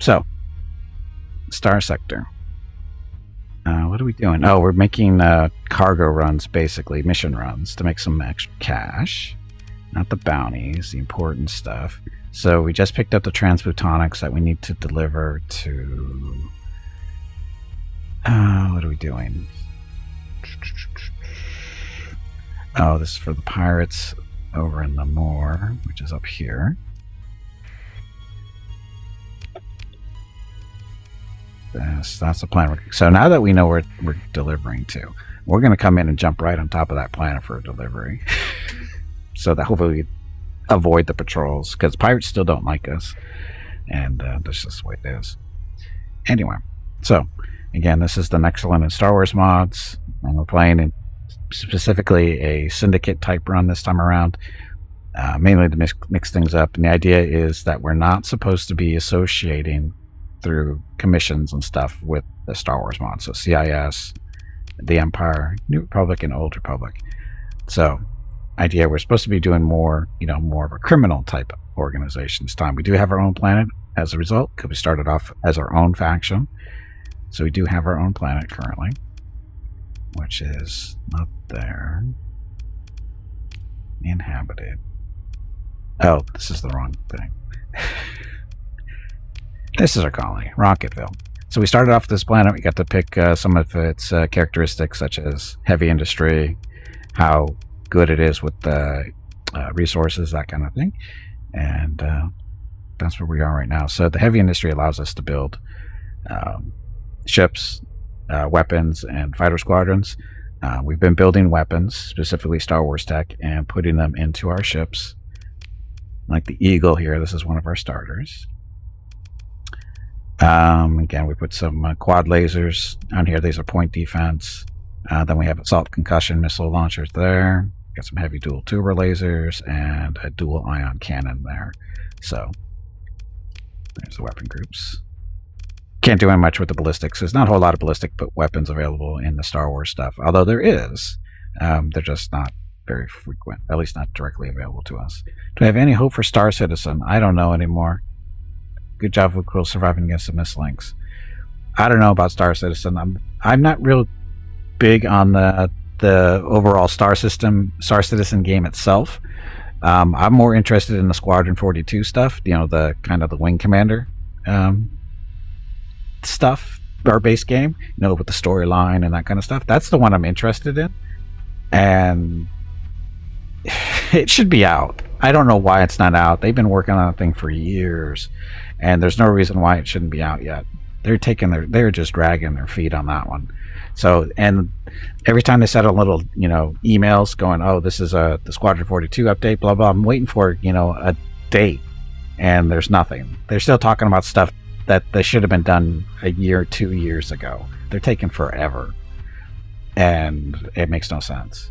so Starsector. What are we doing? Oh, we're making cargo runs, basically mission runs, to make some extra cash. Not the bounties, the important stuff. So we just picked up the transmutonics that we need to deliver to... what are we doing? Oh, this is for the pirates over in the moor, which is up here. That's the plan. So now that we know where we're delivering to, we're going to come in and jump right on top of that planet for a delivery. So that hopefully we avoid the patrols, because pirates still don't like us. And that's just the way it is. Anyway, so again, this is the Nexerlin and Star Wars mods. And we're playing in specifically a Syndicate type run this time around. Mainly to mix things up. And the idea is that we're not supposed to be associating through commissions and stuff with the Star Wars mod. So CIS, the Empire, New Republic, and Old Republic. So idea, we're supposed to be doing more, more of a criminal type organization this time. We do have our own planet as a result, because we started off as our own faction. So we do have our own planet currently, which is up there. Inhabited. Oh, this is the wrong thing. This is our colony, Rocketville. So we started off this planet. We got to pick some of its characteristics, such as heavy industry, how good it is with the resources, that kind of thing. And that's where we are right now. So the heavy industry allows us to build ships, weapons, and fighter squadrons. We've been building weapons, specifically Star Wars tech, and putting them into our ships. Like the Eagle here, this is one of our starters. Again, we put some quad lasers on here. These are point defense. Then we have assault concussion missile launchers there. Got some heavy dual tuber lasers and a dual ion cannon there. So there's the weapon groups. Can't do much with the ballistics. There's not a whole lot of ballistic weapons available in the Star Wars stuff, although there is. They're just not very frequent, at least not directly available to us. Do I have any hope for Star Citizen? I don't know anymore. Good job with Quill surviving against the mislinks. I don't know about Star Citizen. I'm not real big on the overall Star Citizen game itself. I'm more interested in the Squadron 42 stuff. The kind of the wing commander stuff, our base game. With the storyline and that kind of stuff. That's the one I'm interested in, and it should be out. I don't know why it's not out. They've been working on that thing for years, and there's no reason why it shouldn't be out yet. They're just dragging their feet on that one. So, and every time they send a little, emails going, oh, this is the Squadron 42 update, blah, blah. I'm waiting for, a date, and there's nothing. They're still talking about stuff that they should have been done a year, 2 years ago. They're taking forever, and it makes no sense.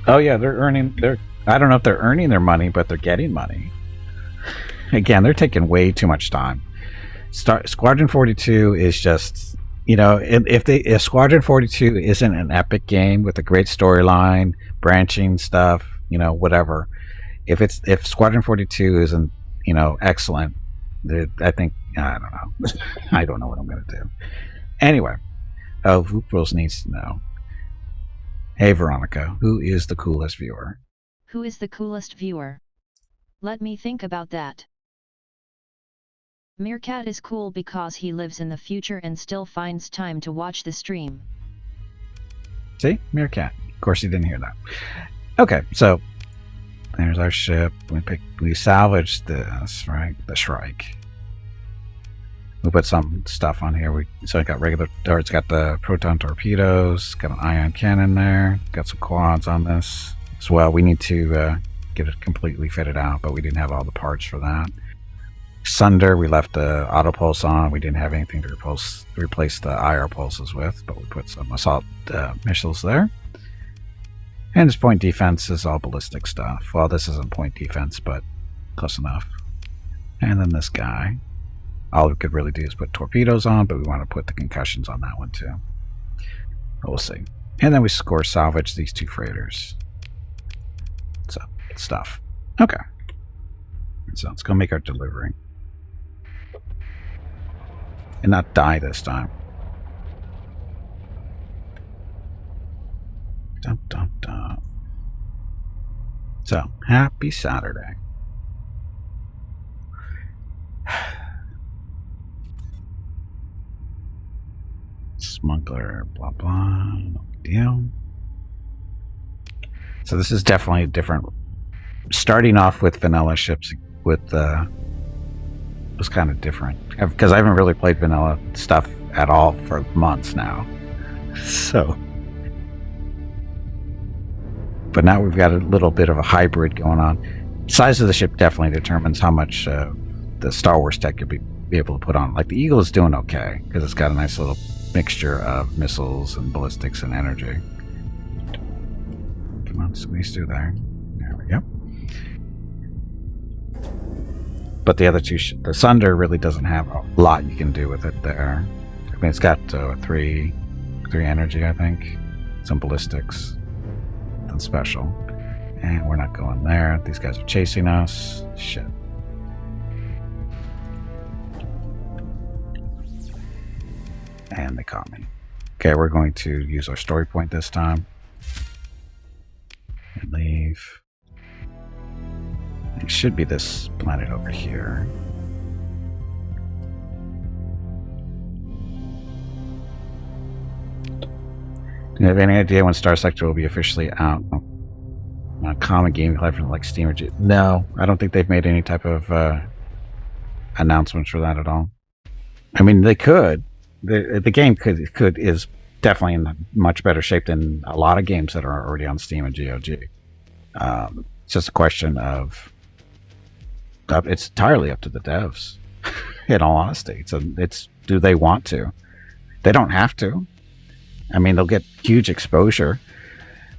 Oh yeah, I don't know if they're earning their money, but they're getting money. Again, they're taking way too much time. Squadron 42 is just, if Squadron 42 isn't an epic game with a great storyline, branching stuff, whatever. If Squadron 42 isn't, excellent, I don't know. I don't know what I'm going to do. Anyway, Voopros needs to know. Hey Veronica, who is the coolest viewer? Who is the coolest viewer? Let me think about that. Meerkat is cool because he lives in the future and still finds time to watch the stream. See? Meerkat. Of course you didn't hear that. Okay, so there's our ship. We salvaged this, right? The Shrike. We put some stuff on here. So it got regular, or it's got the proton torpedoes, got an ion cannon there, got some quads on this as well. We need to get it completely fitted out, but we didn't have all the parts for that. Sunder, we left the auto pulse on. We didn't have anything to replace the IR pulses with, but we put some assault missiles there. And this point defense is all ballistic stuff. Well, this isn't point defense, but close enough. And then this guy. All we could really do is put torpedoes on, but we want to put the concussions on that one too. But we'll see. And then we salvage these two freighters. So stuff. Okay. So let's go make our delivery. And not die this time. Dum, dum, dum. So, happy Saturday. Smuggler, blah, blah, no big deal. So this is definitely different. Starting off with vanilla ships with was kind of different. Because I haven't really played vanilla stuff at all for months now. So... But now we've got a little bit of a hybrid going on. Size of the ship definitely determines how much the Star Wars tech you'll be able to put on. Like the Eagle is doing okay because it's got a nice little mixture of missiles and ballistics and energy. Come on, squeeze through there. There we go. But the other two, the Sunder really doesn't have a lot you can do with it there. I mean, it's got three energy, I think. Some ballistics. Special, and we're not going there. These guys are chasing us. Shit. And they caught me. Okay, we're going to use our story point this time and leave. It should be this planet over here. Do you have any idea when Starsector will be officially out on a common gaming platform like Steam or No, I don't think they've made any type of announcements for that at all. I mean, they could. The game is definitely in much better shape than a lot of games that are already on Steam and GOG. It's just a question of it's entirely up to the devs. In all honesty, it's do they want to? They don't have to. I mean, they'll get huge exposure.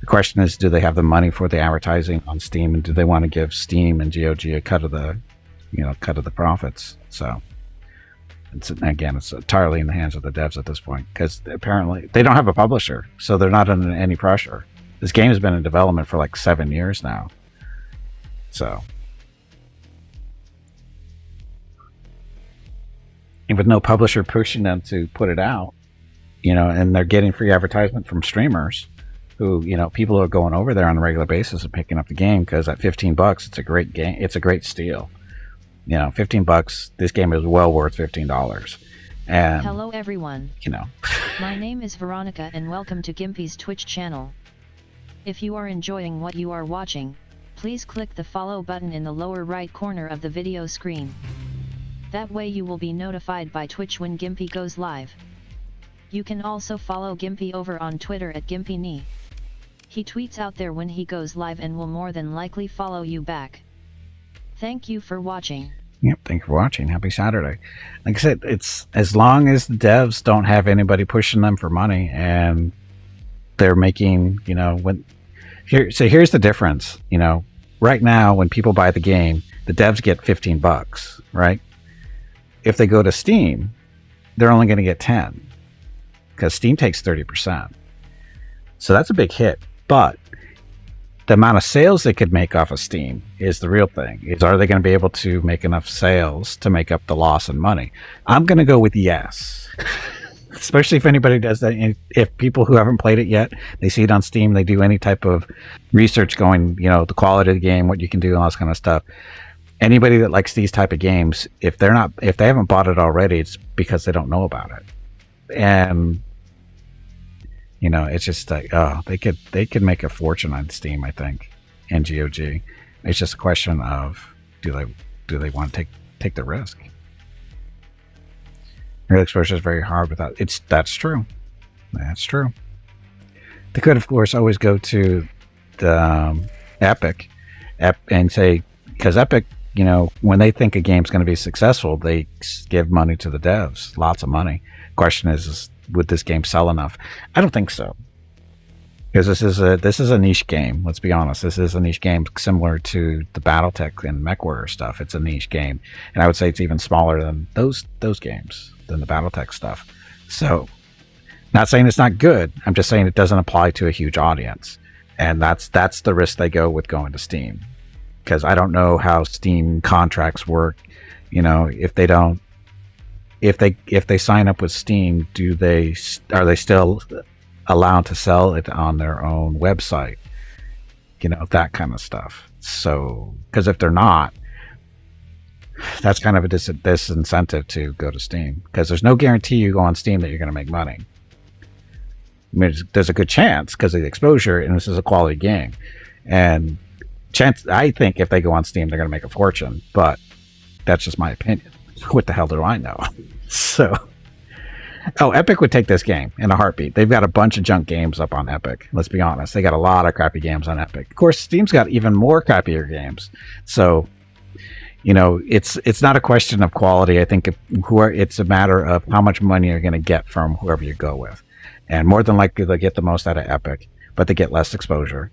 The question is, do they have the money for the advertising on Steam, and do they want to give Steam and GOG a cut of the profits? So, it's entirely in the hands of the devs at this point, because apparently they don't have a publisher, so they're not under any pressure. This game has been in development for like 7 years now. So, and with no publisher pushing them to put it out, and they're getting free advertisement from streamers who, people are going over there on a regular basis and picking up the game because at $15, it's a great game. It's a great steal. $15, this game is well worth $15. And hello everyone. My name is Veronica and welcome to Gimpy's Twitch channel. If you are enjoying what you are watching, please click the follow button in the lower right corner of the video screen. That way you will be notified by Twitch when Gimpy goes live. You can also follow Gimpy over on Twitter at GimpyKnee. He tweets out there when he goes live and will more than likely follow you back. Thank you for watching. Yep, thank you for watching. Happy Saturday. Like I said, it's as long as the devs don't have anybody pushing them for money and they're making, here's the difference. Right now when people buy the game, the devs get $15, right? If they go to Steam, they're only going to get 10. Because Steam takes 30%. So that's a big hit. But the amount of sales they could make off of Steam is the real thing. Are they going to be able to make enough sales to make up the loss in money? I'm going to go with yes. Especially if anybody does that. If people who haven't played it yet, they see it on Steam, they do any type of research going, the quality of the game, what you can do, and all this kind of stuff. Anybody that likes these type of games, if they haven't bought it already, it's because they don't know about it. And it's just like, they could make a fortune on Steam, I think, and GOG. It's just a question of do they want to take the risk? Real exposure is very hard without that's true. That's true. They could, of course, always go to the Epic and say, because Epic, when they think a game's going to be successful, they give money to the devs, lots of money. Question is would this game sell enough? I don't think so, because this is a niche game. Let's be honest. This is a niche game similar to the BattleTech and MechWarrior stuff. It's a niche game, and I would say it's even smaller than those games, than the BattleTech stuff. So, not saying it's not good. I'm just saying it doesn't apply to a huge audience, and that's the risk they go with going to Steam. because I don't know how Steam contracts work. You know, if they don't, if they sign up with Steam, are they still allowed to sell it on their own website? You know, that kind of stuff. So, because if they're not, that's kind of a disincentive to go to Steam, because there's no guarantee you go on Steam that you're going to make money. I mean, there's a good chance because of the exposure, and this is a quality game. And I think if they go on Steam, they're going to make a fortune. But that's just my opinion. What the hell do I know? So, Epic would take this game in a heartbeat. They've got a bunch of junk games up on Epic. Let's be honest. They got a lot of crappy games on Epic. Of course, Steam's got even more crappier games. So, you know, it's not a question of quality. I think it's a matter of how much money you're going to get from whoever you go with. And more than likely, they'll get the most out of Epic, but they get less exposure.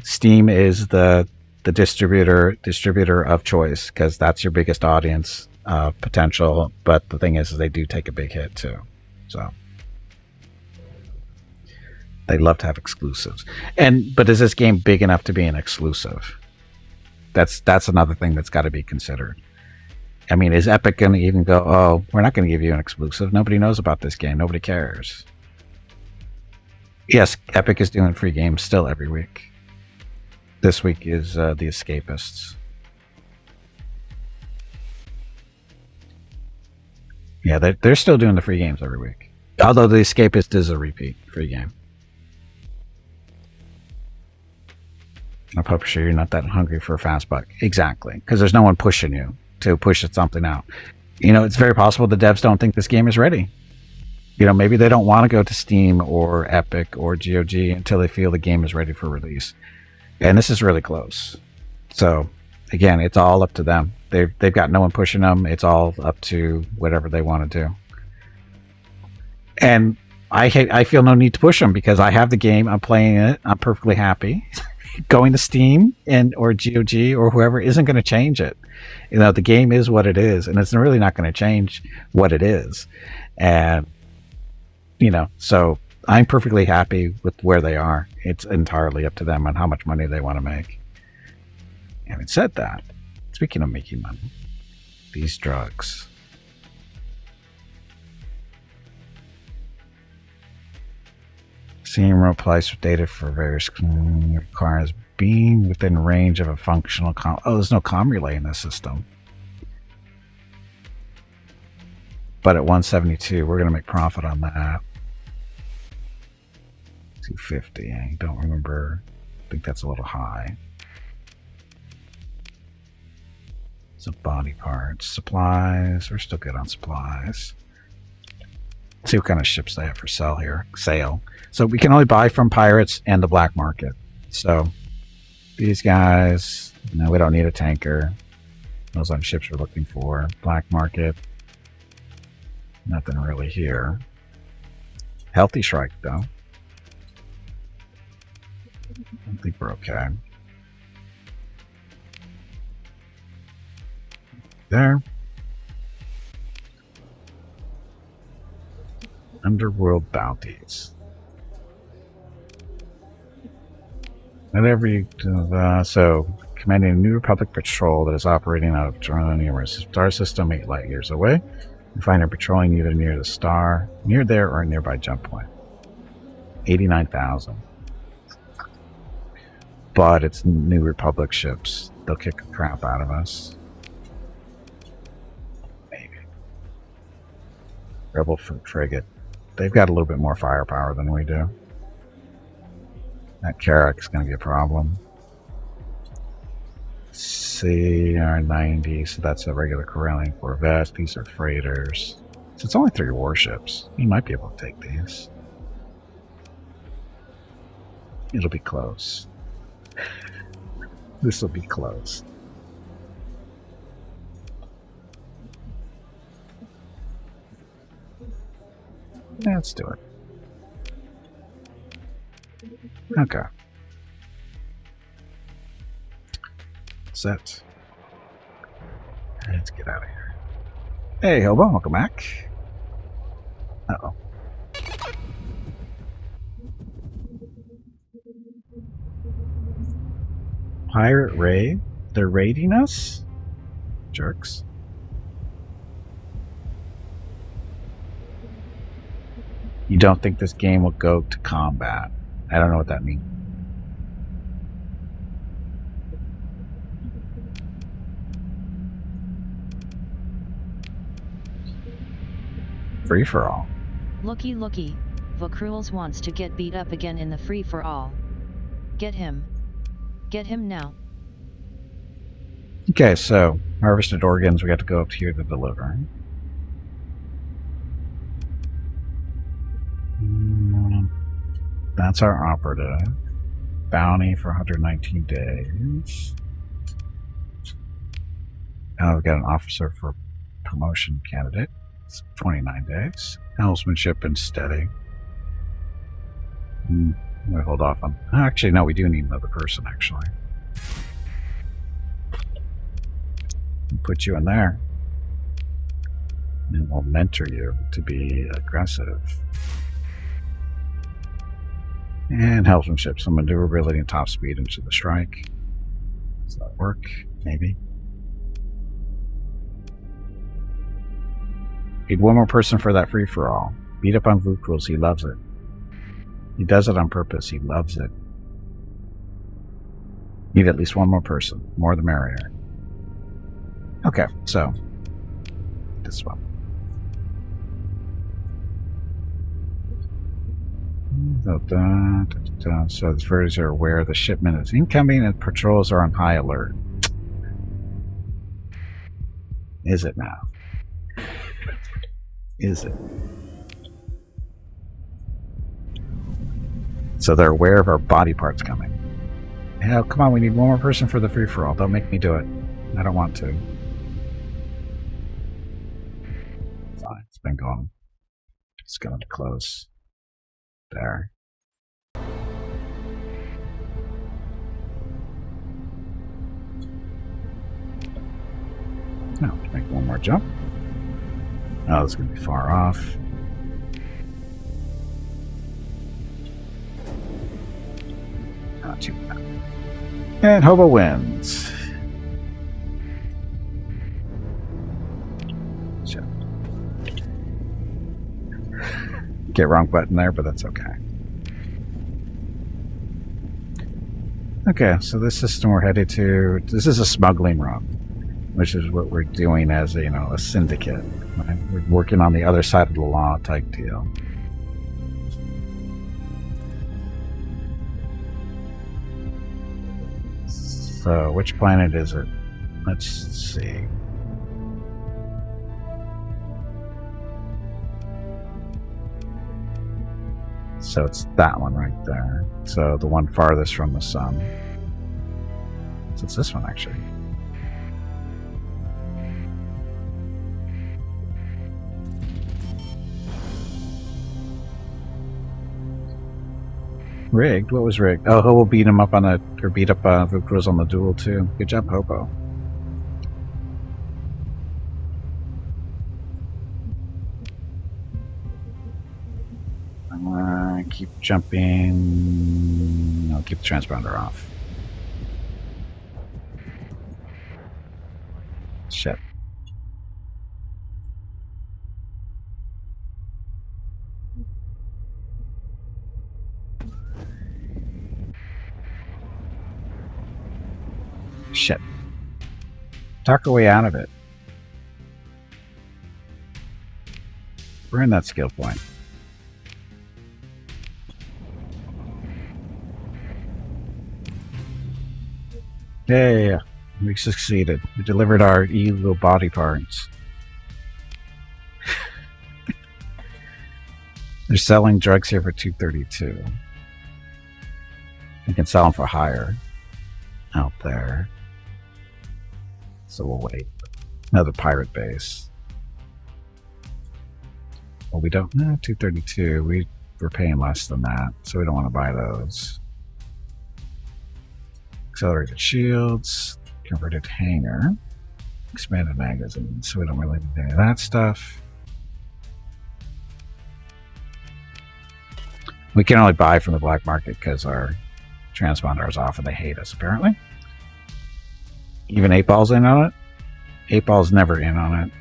Steam is the distributor of choice, because that's your biggest audience potential. But the thing is they do take a big hit too. So they love to have exclusives. But is this game big enough to be an exclusive? That's another thing that's got to be considered. I mean, is Epic going to even go, oh, we're not going to give you an exclusive. Nobody knows about this game. Nobody cares. Yes, Epic is doing free games still every week. This week is The Escapists. Yeah, they're still doing the free games every week. Although The Escapist is a repeat free game. A publisher, you're not that hungry for a fast buck. Exactly, because there's no one pushing you to push something out. You know, it's very possible the devs don't think this game is ready. You know, maybe they don't want to go to Steam or Epic or GOG until they feel the game is ready for release. And this is really close. So, again, it's all up to them. They've got no one pushing them. It's all up to whatever they want to do. And I feel no need to push them, because I have the game. I'm playing it. I'm perfectly happy. Going to Steam or GOG or whoever isn't going to change it. You know, the game is what it is, and it's really not going to change what it is. And, you know, so I'm perfectly happy with where they are. It's entirely up to them on how much money they want to make. Having said that, speaking of making money, these drugs. Seeing remote place with data for various requires being within range of a functional there's no comm relay in this system. But at 172, we're going to make profit on that. 250, I don't remember. I think that's a little high. So body parts, supplies, we're still good on supplies. Let's see what kind of ships they have for sale here. So we can only buy from pirates and the black market. So these guys, no, we don't need a tanker. Those aren't ships we're looking for. Black market, nothing really here. Healthy Shrike though. I think we're okay. There. Underworld bounties. Whatever you do, so commanding a New Republic patrol that is operating out of a star system 8 light years away. You find her patrolling either near the star, near there, or a nearby jump point. 89,000. But it's New Republic ships. They'll kick the crap out of us. Maybe. Rebel frigate. They've got a little bit more firepower than we do. That Carrack is going to be a problem. CR-90, so that's a regular Corellian Corvette. These are freighters. So it's only 3 warships. You might be able to take these. It'll be close. This will be close. Yeah, let's do it. Okay. Set. Let's get out of here. Hey, Hobo, welcome back. Uh-oh. Pirate raid? They're raiding us? Jerks. You don't think this game will go to combat? I don't know what that means. Free for all. Looky looky, Vokruels wants to get beat up again in the free for all. Get him. Get him now. Okay, so harvested organs, we got to go up here to deliver. That's our operative. Bounty for 119 days. Now we've got an officer for promotion candidate. It's 29 days. Helmsmanship and steady. We hold off on. Actually, no, we do need another person, actually. We'll put you in there. And we'll mentor you to be aggressive. And helmsmanship, some maneuverability and top speed into the strike. Does that work? Maybe. Need one more person for that free-for-all. Beat up on Vukruels, he loves it. He does it on purpose, he loves it. Need at least one more person. More the merrier. Okay, so this one. So the birds are aware the shipment is incoming and patrols are on high alert. Is it now? Is it? So they're aware of our body parts coming. Hell, come on, we need one more person for the free-for-all. Don't make me do it. I don't want to. Fine, it's been going. It's going to close. There. Now, make one more jump. Oh, this is going to be far off. Not too bad. And Hobo wins. Shit. Get wrong button there, but that's okay. Okay, so this system we're headed to, this is a smuggling run, which is what we're doing as a, a syndicate. Right? We're working on the other side of the law type deal. So, which planet is it? Let's see. So it's that one right there. So the one farthest from the sun. So it's this one, actually. Rigged? What was rigged? Oh, Hobo beat him up on beat up Vukruels on the duel too. Good job, Hobo. Keep jumping. I'll keep the transponder off. Shit. Shit. Talk our way out of it. We're in that skill point. Yeah, we succeeded. We delivered our illegal body parts. They're selling drugs here for $232. We can sell them for higher out there. So we'll wait. Another pirate base. Well, we don't. No, $232. We're paying less than that, so we don't want to buy those. Accelerated shields, converted hangar, expanded magazine, so we don't really need any of that stuff. We can only buy from the black market because our transponder is off and they hate us, apparently. Even 8-Ball's in on it? 8-Ball's never in on it.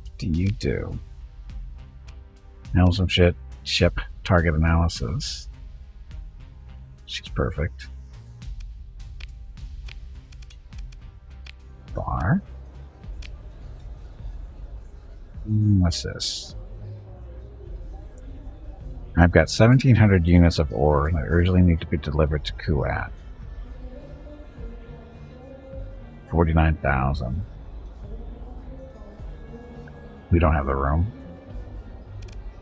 What do you do? Know some shit. Ship target analysis. She's perfect. Bar. What's this? I've got 1,700 units of ore that urgently need to be delivered to Kuat. 49,000. We don't have the room.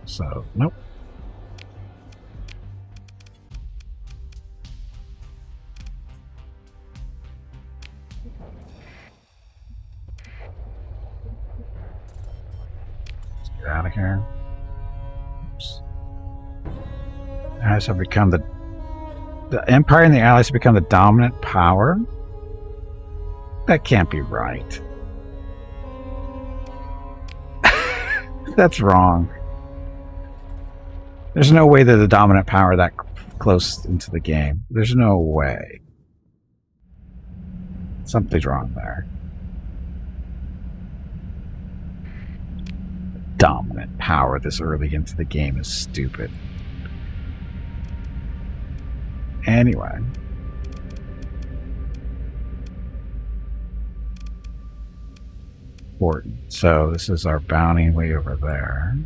So, nope. Let's get out of here. Oops. Allies have become the Empire and the Allies have become the dominant power? That can't be right. That's wrong. There's no way they're the dominant power that close into the game. There's no way. Something's wrong there. Dominant power this early into the game is stupid. Anyway. Important. So this is our bounty way over there.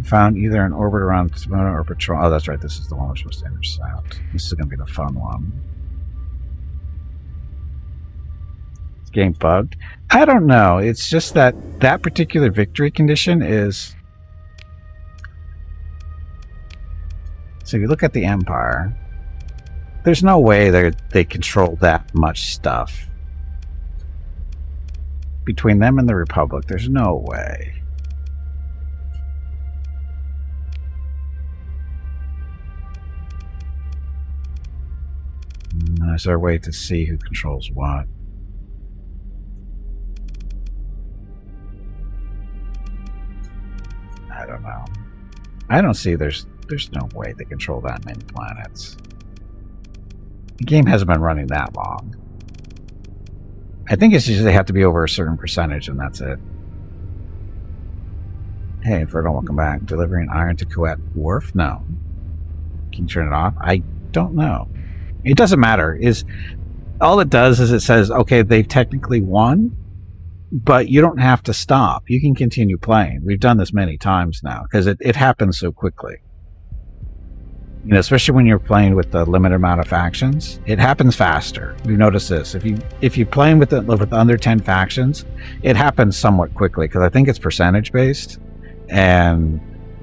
Found either an orbit around Simona or patrol. Oh, that's right. This is the one we're supposed to intercept. This is going to be the fun one. This game bugged. I don't know. It's just that that particular victory condition is. So if you look at the Empire, there's no way they control that much stuff. Between them and the Republic, there's no way. Is there a way to see who controls what? I don't know. I don't see there's no way they control that many planets. The game hasn't been running that long. I think it's just they have to be over a certain percentage and that's it. Hey, Inferno, welcome back. Delivering iron to Kuat Wharf? No. Can you turn it off? I don't know. It doesn't matter. All it does is it says, okay, they've technically won, but you don't have to stop. You can continue playing. We've done this many times now because it happens so quickly. You know, especially when you're playing with the limited amount of factions, it happens faster. We've noticed this. If you're playing with under 10 factions, it happens somewhat quickly because I think it's percentage based, and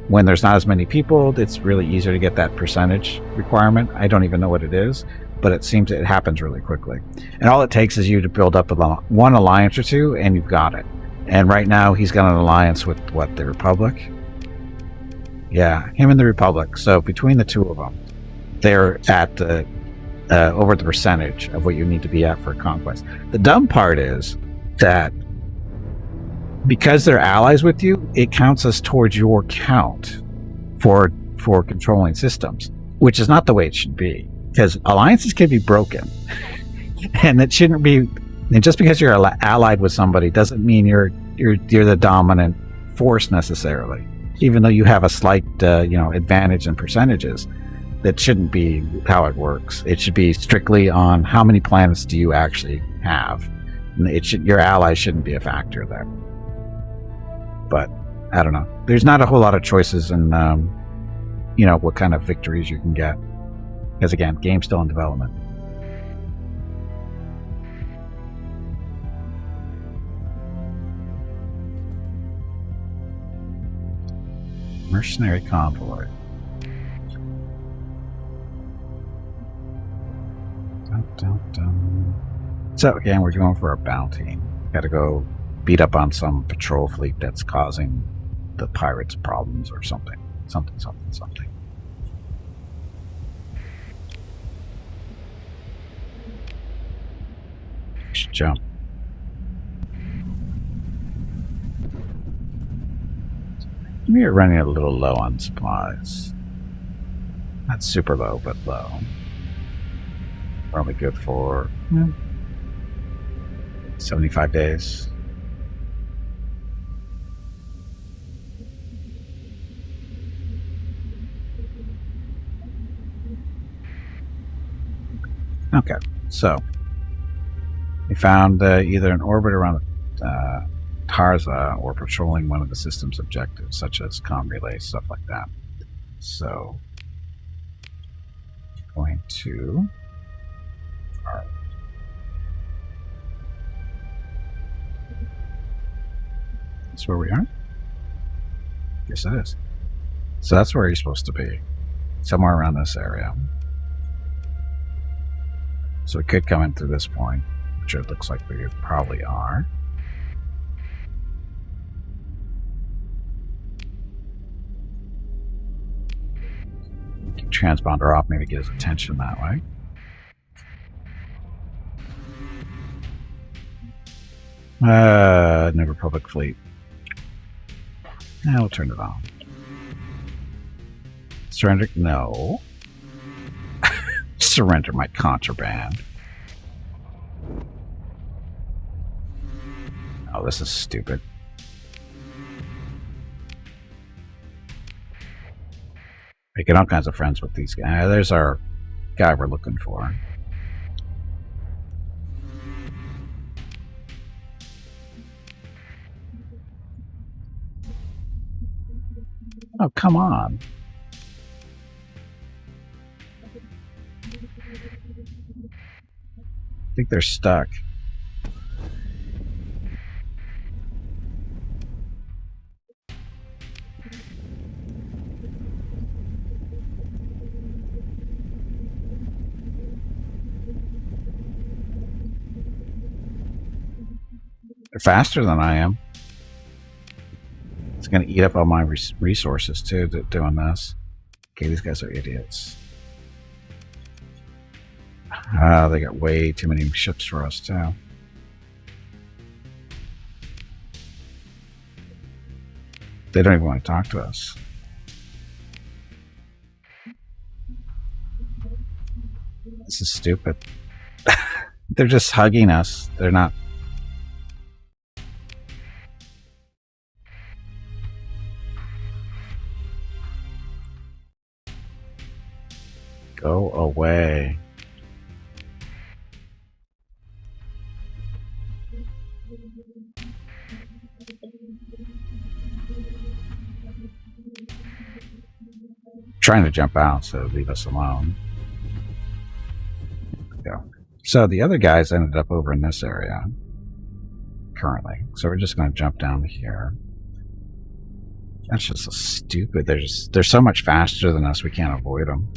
when there's not as many people, it's really easier to get that percentage requirement. I don't even know what it is, but it seems it happens really quickly. And all it takes is you to build up one alliance or two, and you've got it. And right now, he's got an alliance with, what, the Republic? Yeah, him and the Republic. So between the two of them, they're at over the percentage of what you need to be at for a conquest. The dumb part is that because they're allies with you, it counts as towards your count for controlling systems, which is not the way it should be. Because alliances can be broken, and it shouldn't be. And just because you're allied with somebody doesn't mean you're the dominant force necessarily. Even though you have a slight advantage in percentages, that shouldn't be how it works. It should be strictly on how many planets do you actually have. Your allies shouldn't be a factor there. But I don't know. There's not a whole lot of choices in what kind of victories you can get. Because again, game's still in development. Mercenary convoy. Dun, dun, dun. So again, we're going for a bounty. Gotta go beat up on some patrol fleet that's causing the pirates problems or something. Something. Should jump. We are running a little low on supplies. Not super low, but low. Probably good for 75 days. Okay, so we found either an orbit around Tarza or patrolling one of the system's objectives, such as comm relays, stuff like that. So, going to that's where we are? Yes, it is. So that's where you're supposed to be. Somewhere around this area. So we could come in through this point, which it looks like we probably are. Keep transponder off, maybe get his attention that way. New Republic fleet. Now we'll turn it on. Surrender? No. Surrender my contraband. Oh, this is stupid. Making all kinds of friends with these guys. There's our guy we're looking for. Oh, come on. I think they're stuck. They're faster than I am. It's going to eat up all my resources too, doing this. Okay, these guys are idiots. They got way too many ships for us too. They don't even want to talk to us. This is stupid. They're just hugging us. They're not. Go away. Trying to jump out, so leave us alone. Yeah. So the other guys ended up over in this area currently. So we're just going to jump down here. That's just so stupid. They're so much faster than us. We can't avoid them.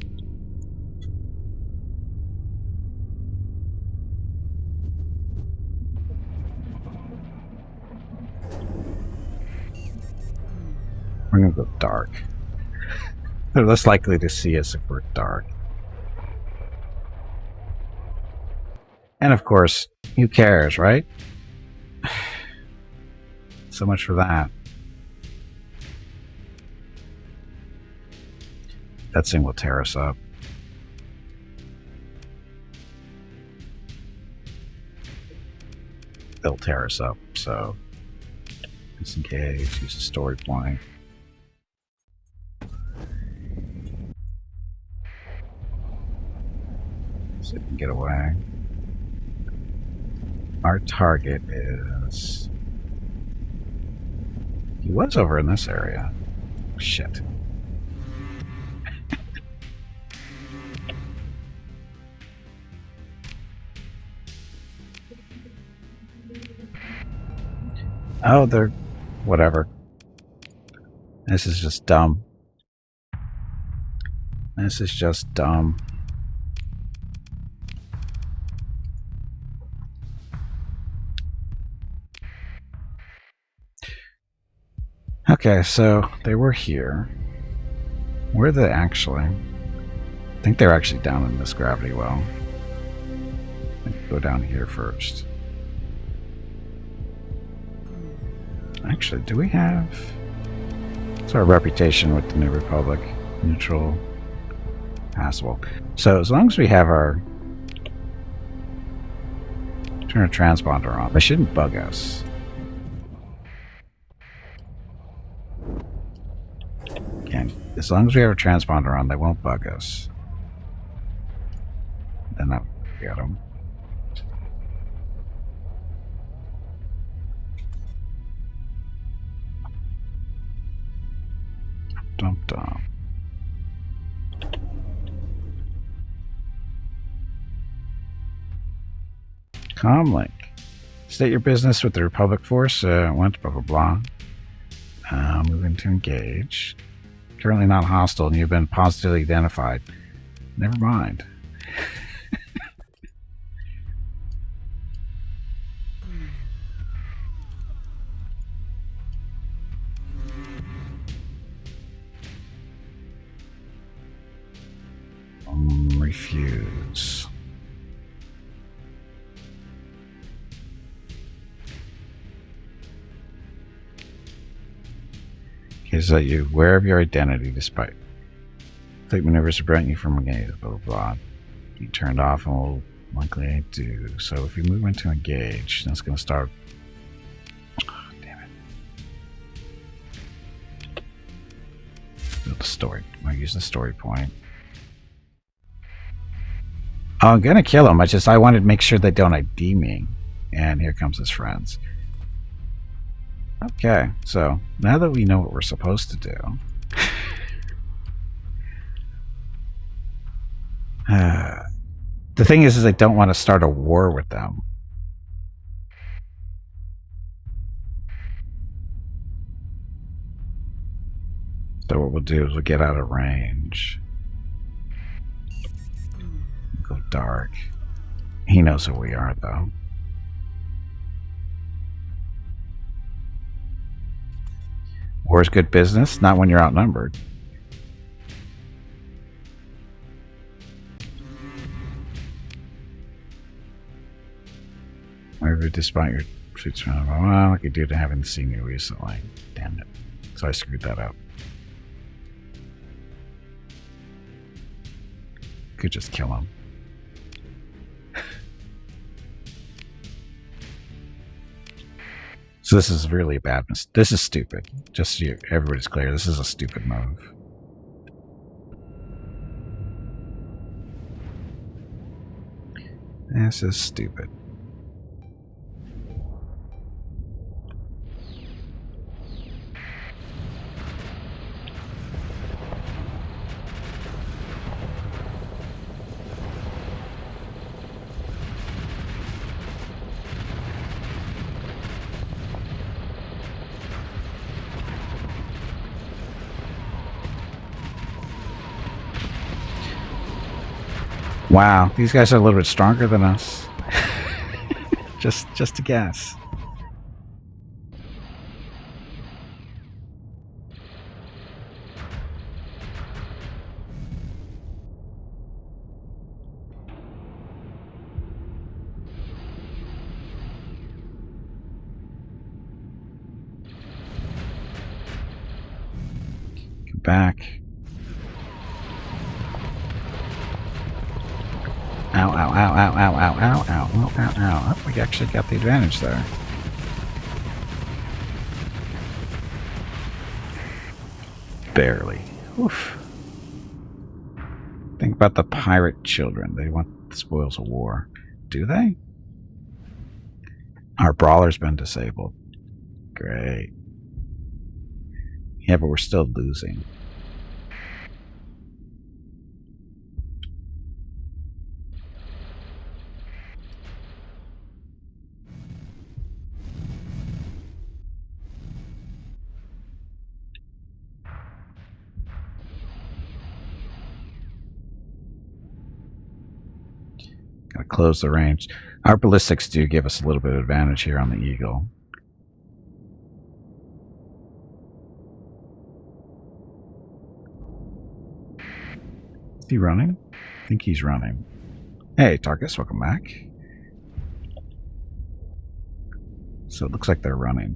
We're going to go dark. They're less likely to see us if we're dark. And of course, who cares, right? So much for that. That thing will tear us up. They'll tear us up, so just in case, use a story point. So we can get away. Our target is... He was over in this area. Shit. Oh, they're... whatever. This is just dumb. This is just dumb. Okay, so they were here. Where are they actually? I think they're actually down in this gravity well. I think go down here first. Actually, do we have... It's our reputation with the New Republic. Neutral. Passable. So as long as we have our... Turn a transponder on. They shouldn't bug us. Again, as long as we have a transponder on, they won't bug us. Then I'll get them. Dump dump. Comlink. State your business with the Republic Force. Went blah blah blah. Moving to engage. Currently not hostile, and you've been positively identified. Never mind. Refuse. Okay, so you aware of your identity despite fleet maneuvers to prevent you from engaging, blah blah blah. You turned off and will likely do. So if you move into engage, that's going to start. Oh, damn it. Build a story. I'll use the story point. Oh, I'm gonna kill him. I wanted to make sure they don't ID me. And here comes his friends. Okay, so now that we know what we're supposed to do, the thing is I don't want to start a war with them. So what we'll do is we'll get out of range. Go dark. He knows who we are, though. War's good business, not when you're outnumbered. Whatever, despite your troops, well, I could do to having seen you recently. Damn it. So I screwed that up. Could just kill him. So this is really a bad mistake. This is stupid. Just so everybody's clear, this is a stupid move. This is stupid. Wow, these guys are a little bit stronger than us. just a guess. Get back. Ow, ow, ow, ow, ow, ow, ow, ow, ow, ow, ow. Oh, we actually got the advantage there. Barely. Oof. Think about the pirate children. They want the spoils of war. Do they? Our brawler's been disabled. Great. Yeah, but we're still losing. Gotta close the range. Our ballistics do give us a little bit of advantage here on the Eagle. Is he running? I think he's running. Hey, Tarkus, welcome back. So it looks like they're running.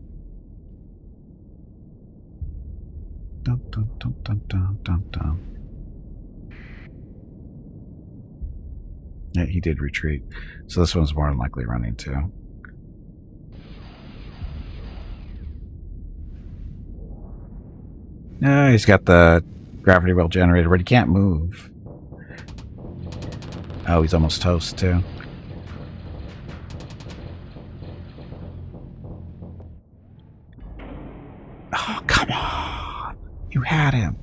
Dun, dun, dun, dun, dun, dun, dun. Yeah, he did retreat. So this one's more than likely running too. No, he's got the gravity well generator, but he can't move. Oh, he's almost toast too. Oh, come on. You had him.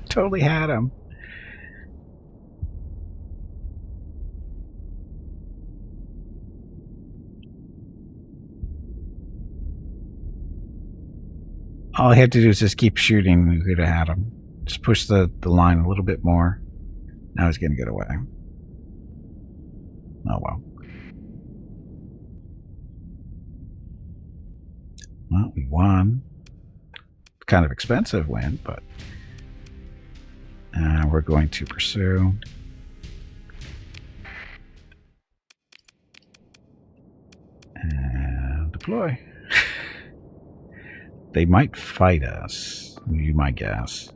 Totally had him. All he had to do is just keep shooting. We could have had him. Just push the line a little bit more. Now he's going to get away. Oh, well. Well, we won. Kind of expensive win, but we're going to pursue. And deploy. They might fight us, you might guess.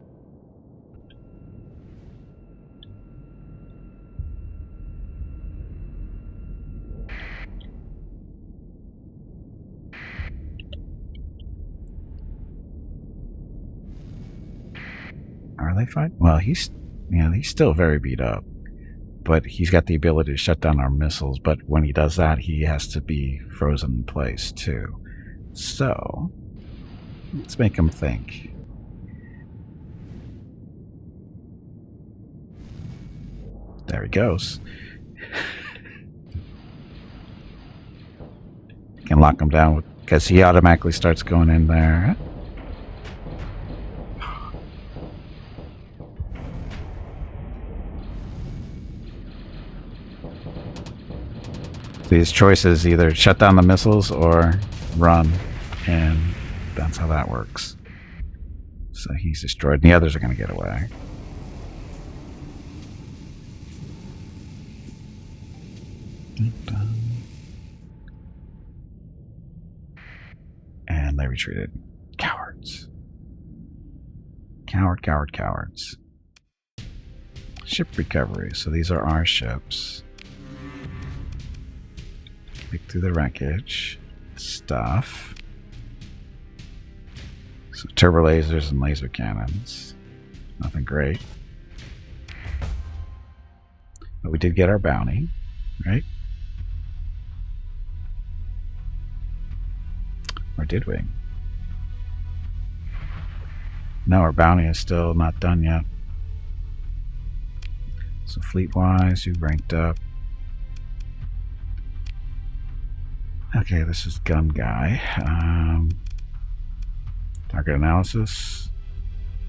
Are they fighting? Well, he's still very beat up, but he's got the ability to shut down our missiles. But when he does that, he has to be frozen in place too. So let's make him think. There he goes. Can lock him down because he automatically starts going in there. So his choice is either shut down the missiles or run, and that's how that works. So he's destroyed, and the others are going to get away. And they retreated. Cowards. Cowards. Ship recovery. So these are our ships. Pick through the wreckage. Stuff. So turbo lasers and laser cannons. Nothing great. But we did get our bounty, right? Or did we? No, our bounty is still not done yet. So fleet-wise, you ranked up. Okay, this is gun guy. Target analysis,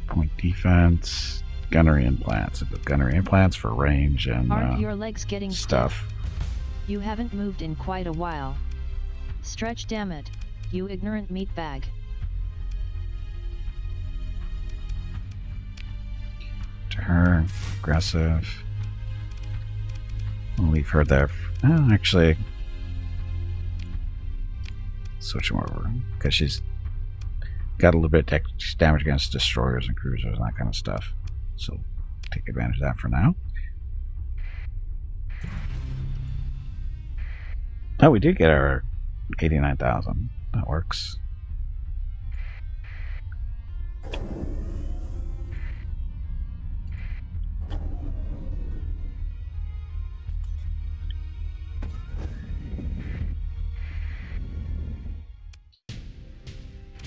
point defense, gunnery implants. Gunnery implants for range and Aren't your legs getting stuff. stiff? You haven't moved in quite a while. Stretch, damn it, you ignorant meatbag. To her, aggressive. We'll leave her there. Oh, actually, switch him over because she's got a little bit of damage against destroyers and cruisers and that kind of stuff. So take advantage of that for now. Oh, we did get our 89,000. That works.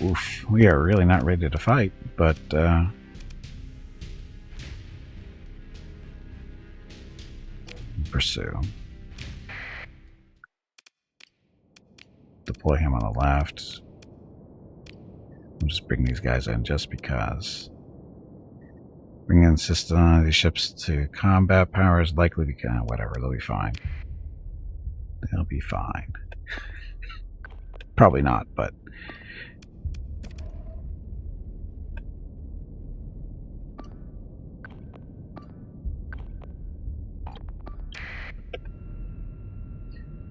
Oof, we are really not ready to fight, but pursue. Deploy him on the left. We'll just bring these guys in just because. Bring in system these ships to combat power is likely to be whatever, they'll be fine. They'll be fine. Probably not, but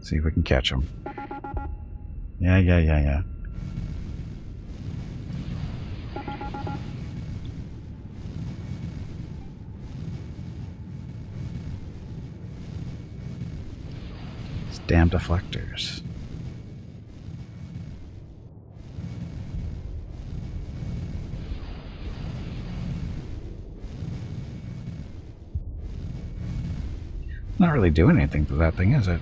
see if we can catch them. Yeah. Damn deflectors. Not really doing anything to that thing, is it?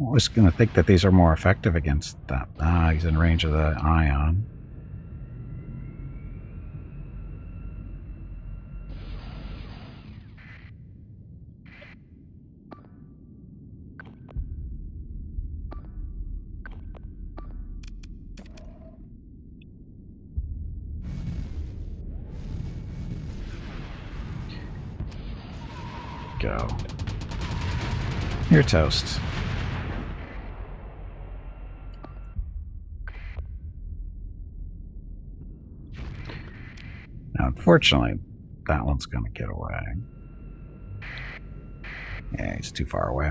I was going to think that these are more effective against that. Ah, he's in range of the ion. Go. You're toast. Now, unfortunately, that one's going to get away. Yeah, he's too far away.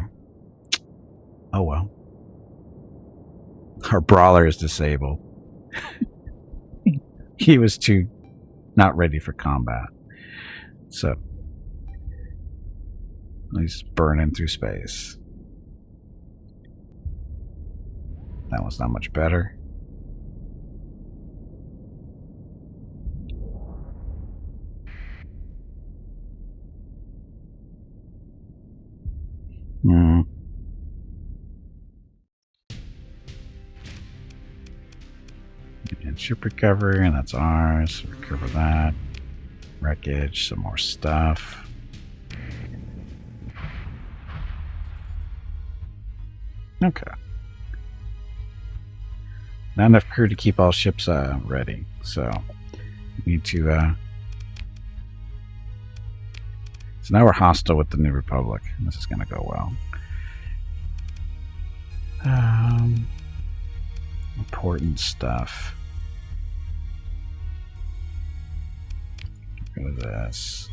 Oh well. Our brawler is disabled. He was too not ready for combat. So he's burning through space. That one's not much better. And ship recovery, and that's ours. Recover that. Wreckage, some more stuff. Okay. Not enough crew to keep all ships ready, so we need to. So now we're hostile with the New Republic. This is going to go well. Important stuff. Go to this.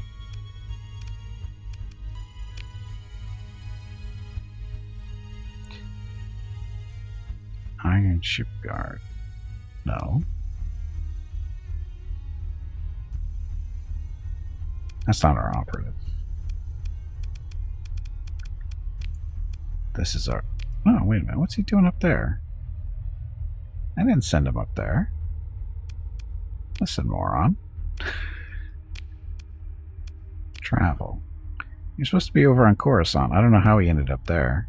Iron Shipyard. No. That's not our operative. This is our... Oh, wait a minute. What's he doing up there? I didn't send him up there. Listen, moron. Travel. You're supposed to be over on Coruscant. I don't know how he ended up there.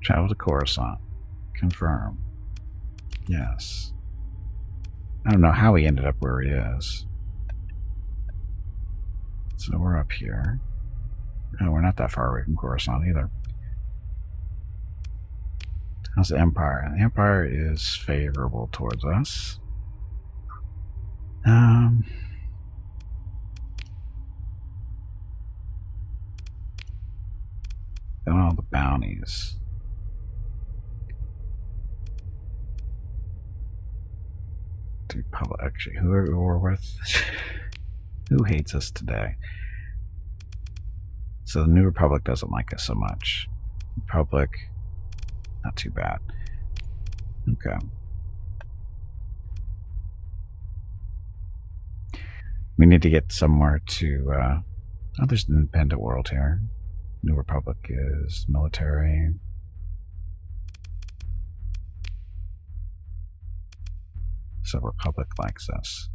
Travel to Coruscant. Confirm. Yes. I don't know how he ended up where he is. So we're up here. No, we're not that far away from Coruscant either. How's the Empire? The Empire is favorable towards us. Got all the bounties. Public, actually, who are we with? Who hates us today? So the New Republic doesn't like us so much. Republic, not too bad. Okay. We need to get somewhere to. Oh, there's an independent world here. New Republic is military. So Republic likes us.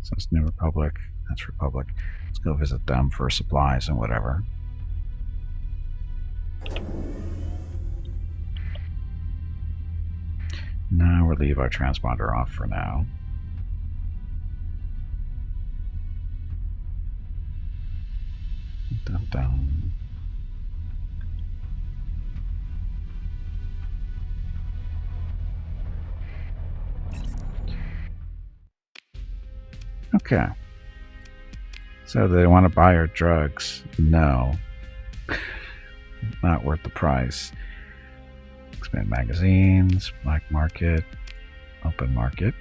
So it's New Republic, that's Republic. Let's go visit them for supplies and whatever. Now we'll leave our transponder off for now. Dun, dun. Okay. So they want to buy our drugs? No. Not worth the price. Expand magazines, black market, open market.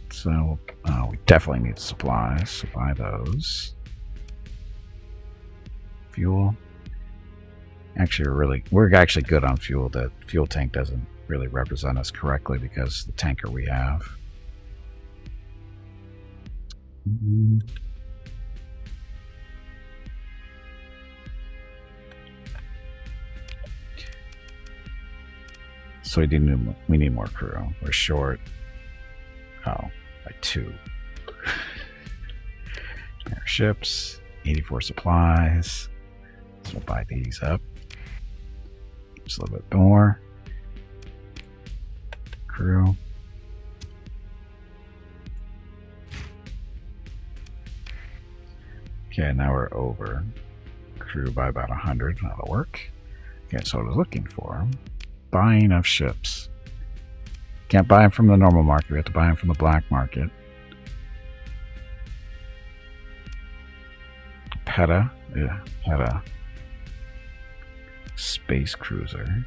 So we definitely need supplies. So buy those. Fuel. Actually, we're actually good on fuel. The fuel tank doesn't really represent us correctly because the tanker we have. So we need more crew. We're short. Oh, by 2. Airships, 84 supplies. So we'll buy these up. Just a little bit more. Crew. Okay, now we're over. Crew by about 100. That'll work. Okay, so what I was looking for. Buying of ships. Can't buy them from the normal market. We have to buy them from the black market. PETA. Yeah, PETA. Space cruiser.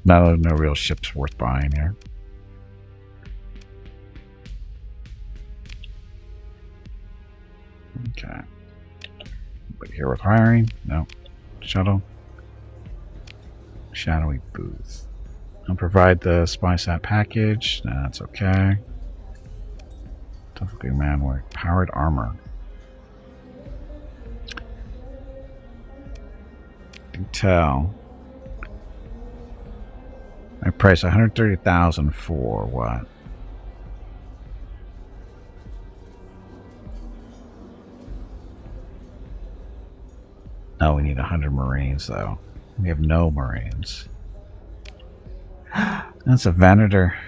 No real ships worth buying here. Okay. But here with hiring? No. Shuttle. Shadowy booth. I'll provide the SpySat package. No, that's okay. Typically manwork. Powered armor. Tell. I price 130,000 for what? Oh, we need 100 Marines though. We have no Marines. That's a Venator.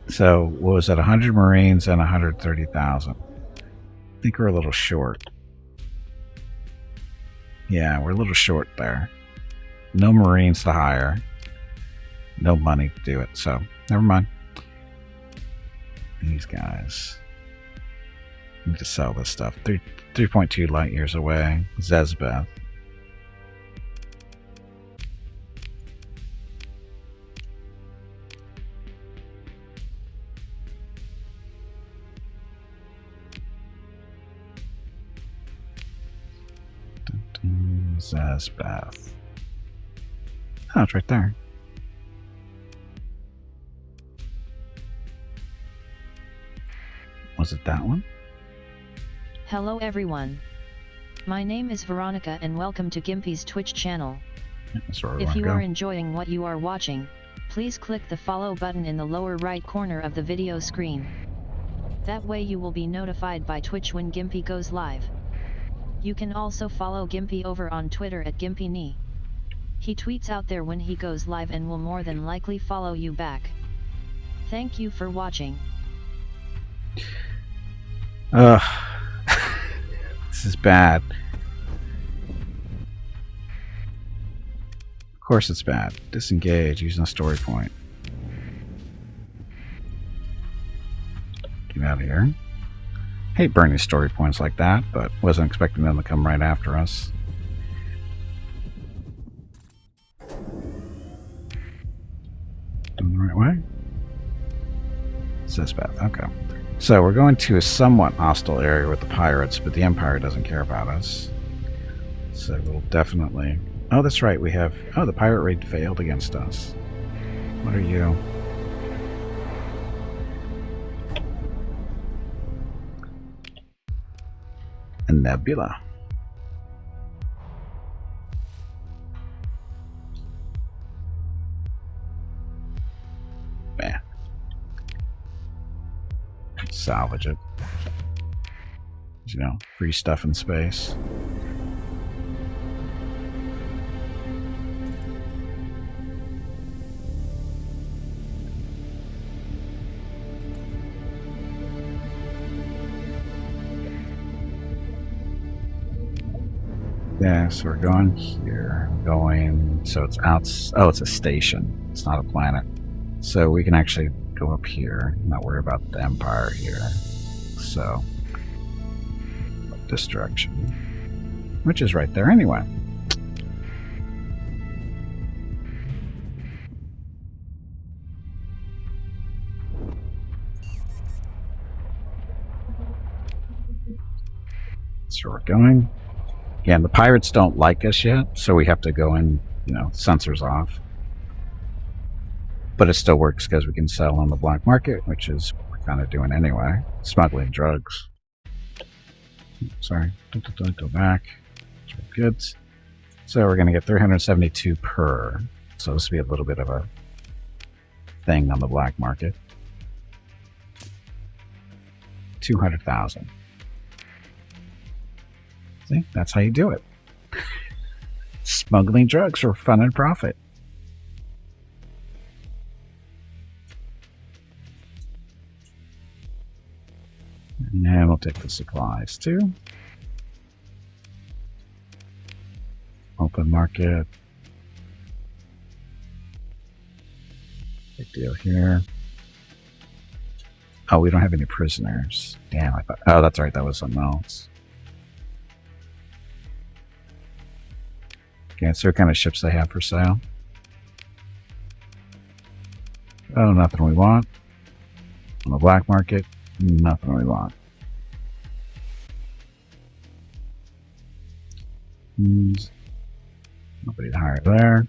So what was it? 100 Marines and 130,000. I think we're a little short. Yeah, we're a little short there. No Marines to hire. No money to do it, so never mind. These guys. Need to sell this stuff. 3.2 light years away. Zezbeth. Zezbeth. Oh, it's right there. Was it that one? Hello everyone. My name is Veronica and welcome to Gimpy's Twitch channel. If you are enjoying what you are watching, please click the follow button in the lower right corner of the video screen. That way you will be notified by Twitch when Gimpy goes live. You can also follow Gimpy over on Twitter at GimpyKnee. He tweets out there when he goes live and will more than likely follow you back. Thank you for watching. This is bad. Of course it's bad. Disengage using a story point. Get out of here. Hate burning story points like that, but wasn't expecting them to come right after us. Going the right way? Zezbeth, okay. So we're going to a somewhat hostile area with the pirates, but the Empire doesn't care about us. So we'll definitely... Oh, that's right, we have... Oh, the pirate raid failed against us. What are you? A nebula. Man. Salvage it. You know, free stuff in space. Yeah, so we're going here. Going, so it's out. Oh, it's a station. It's not a planet. So we can actually go up here. Not worry about the Empire here. So, this direction, which is right there anyway. So we're going. Again, the pirates don't like us yet, so we have to go in, sensors off. But it still works because we can sell on the black market, which is what we're kind of doing anyway. Smuggling drugs. Sorry, don't go back. Goods. So we're going to get 372 per. So this will be a little bit of a thing on the black market. 200,000. See, that's how you do it. Smuggling drugs for fun and profit. And we'll take the supplies too. Open market. Big deal here. Oh, we don't have any prisoners. Damn, I thought. Oh, that's right. That was something else. Okay, so what kind of ships they have for sale? Oh, nothing we want. On the black market, nothing we want. Nobody to hire there.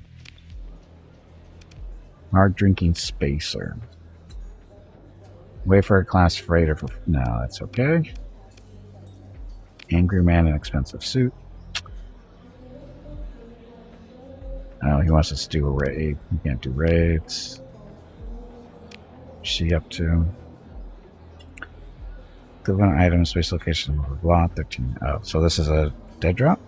Hard drinking spacer. Wayfarer class freighter for. No, that's okay. Angry man in expensive suit. Oh, he wants us to do a raid. We can't do raids. What's she up to? Equivalent item, space location, blah, blah, blah, 13. Oh, so this is a dead drop?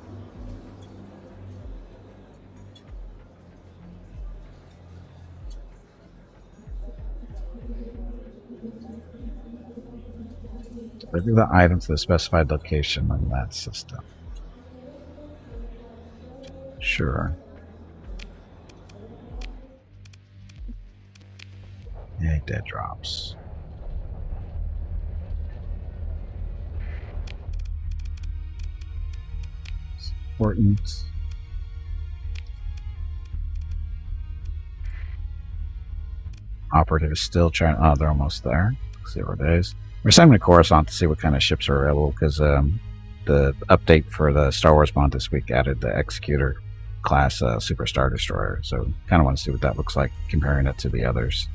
Deliver the item to the specified location on that system. Sure. Yeah, dead drops. It's important. Operative is still trying. Oh, they're almost there. 0 days. We're sending a Coruscant to see what kind of ships are available because the update for the Star Wars mod this week added the Executor class Super Star Destroyer. So kind of want to see what that looks like comparing it to the others.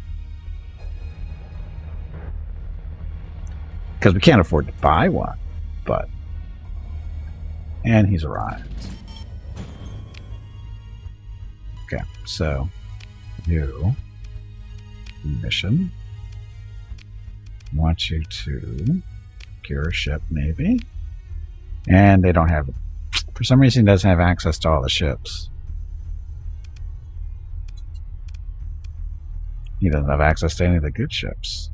Because we can't afford to buy one, but. And he's arrived. Okay, so. New. Mission. Want you to. Procure a ship, maybe. And they don't have. For some reason, he doesn't have access to all the ships. He doesn't have access to any of the good ships.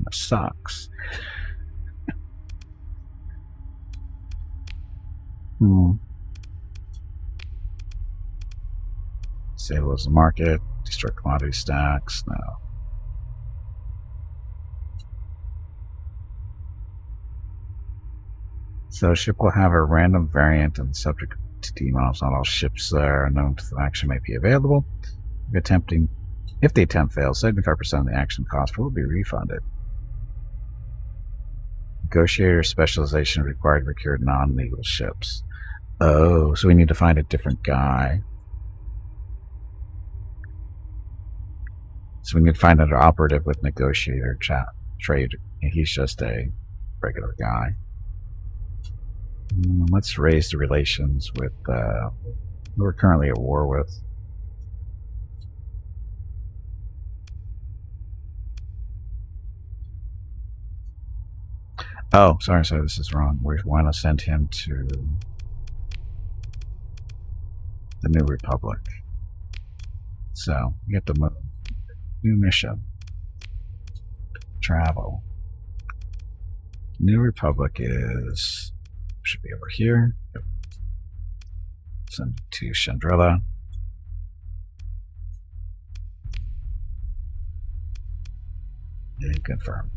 That sucks. Stabilize the market, destroy commodity stacks. No. So ship will have a random variant and subject to demodels. Not all ships that are known to the action may be available. If the attempt fails, 75% of the action cost will be refunded. Negotiator specialization required to procure non-legal ships. Oh, so we need to find a different guy. So we need to find another operative with negotiator trade. And he's just a regular guy. Let's raise the relations with who we're currently at war with. Oh, sorry, this is wrong. We want to send him to the New Republic. So, we get the new mission. travel. New Republic should be over here. Yep. Send it to Chandrilla. And confirm.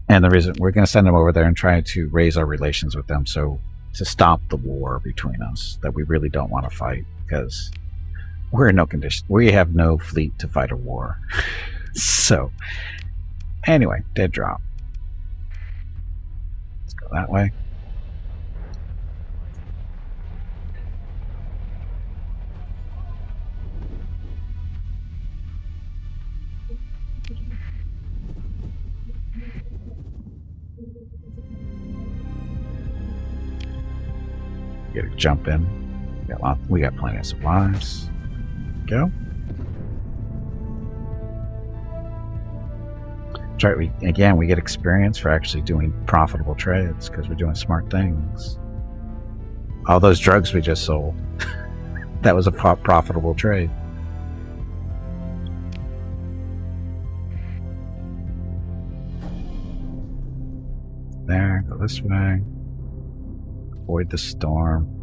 And the reason we're going to send them over there and try to raise our relations with them, so to stop the war between us that we really don't want to fight, because we're in no condition. We have no fleet to fight a war. So, anyway, dead drop. Let's go that way. Get a jump in. We got plenty of supplies. Go. That's right. We get experience for actually doing profitable trades because we're doing smart things. All those drugs we just sold, that was a profitable trade. There, go this way. Avoid the storm.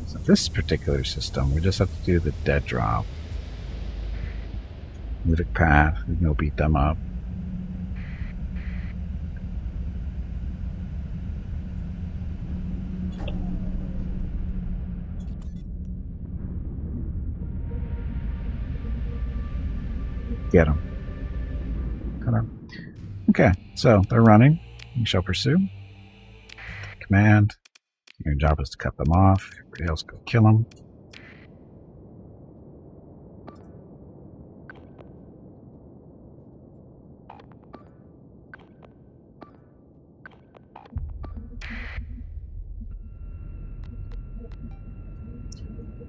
So this particular system, we just have to do the dead drop. Lytic path, we can go beat them up. Get them. Cut them. Okay, so they're running. We shall pursue. Command. Your job is to cut them off. Everybody else go kill them.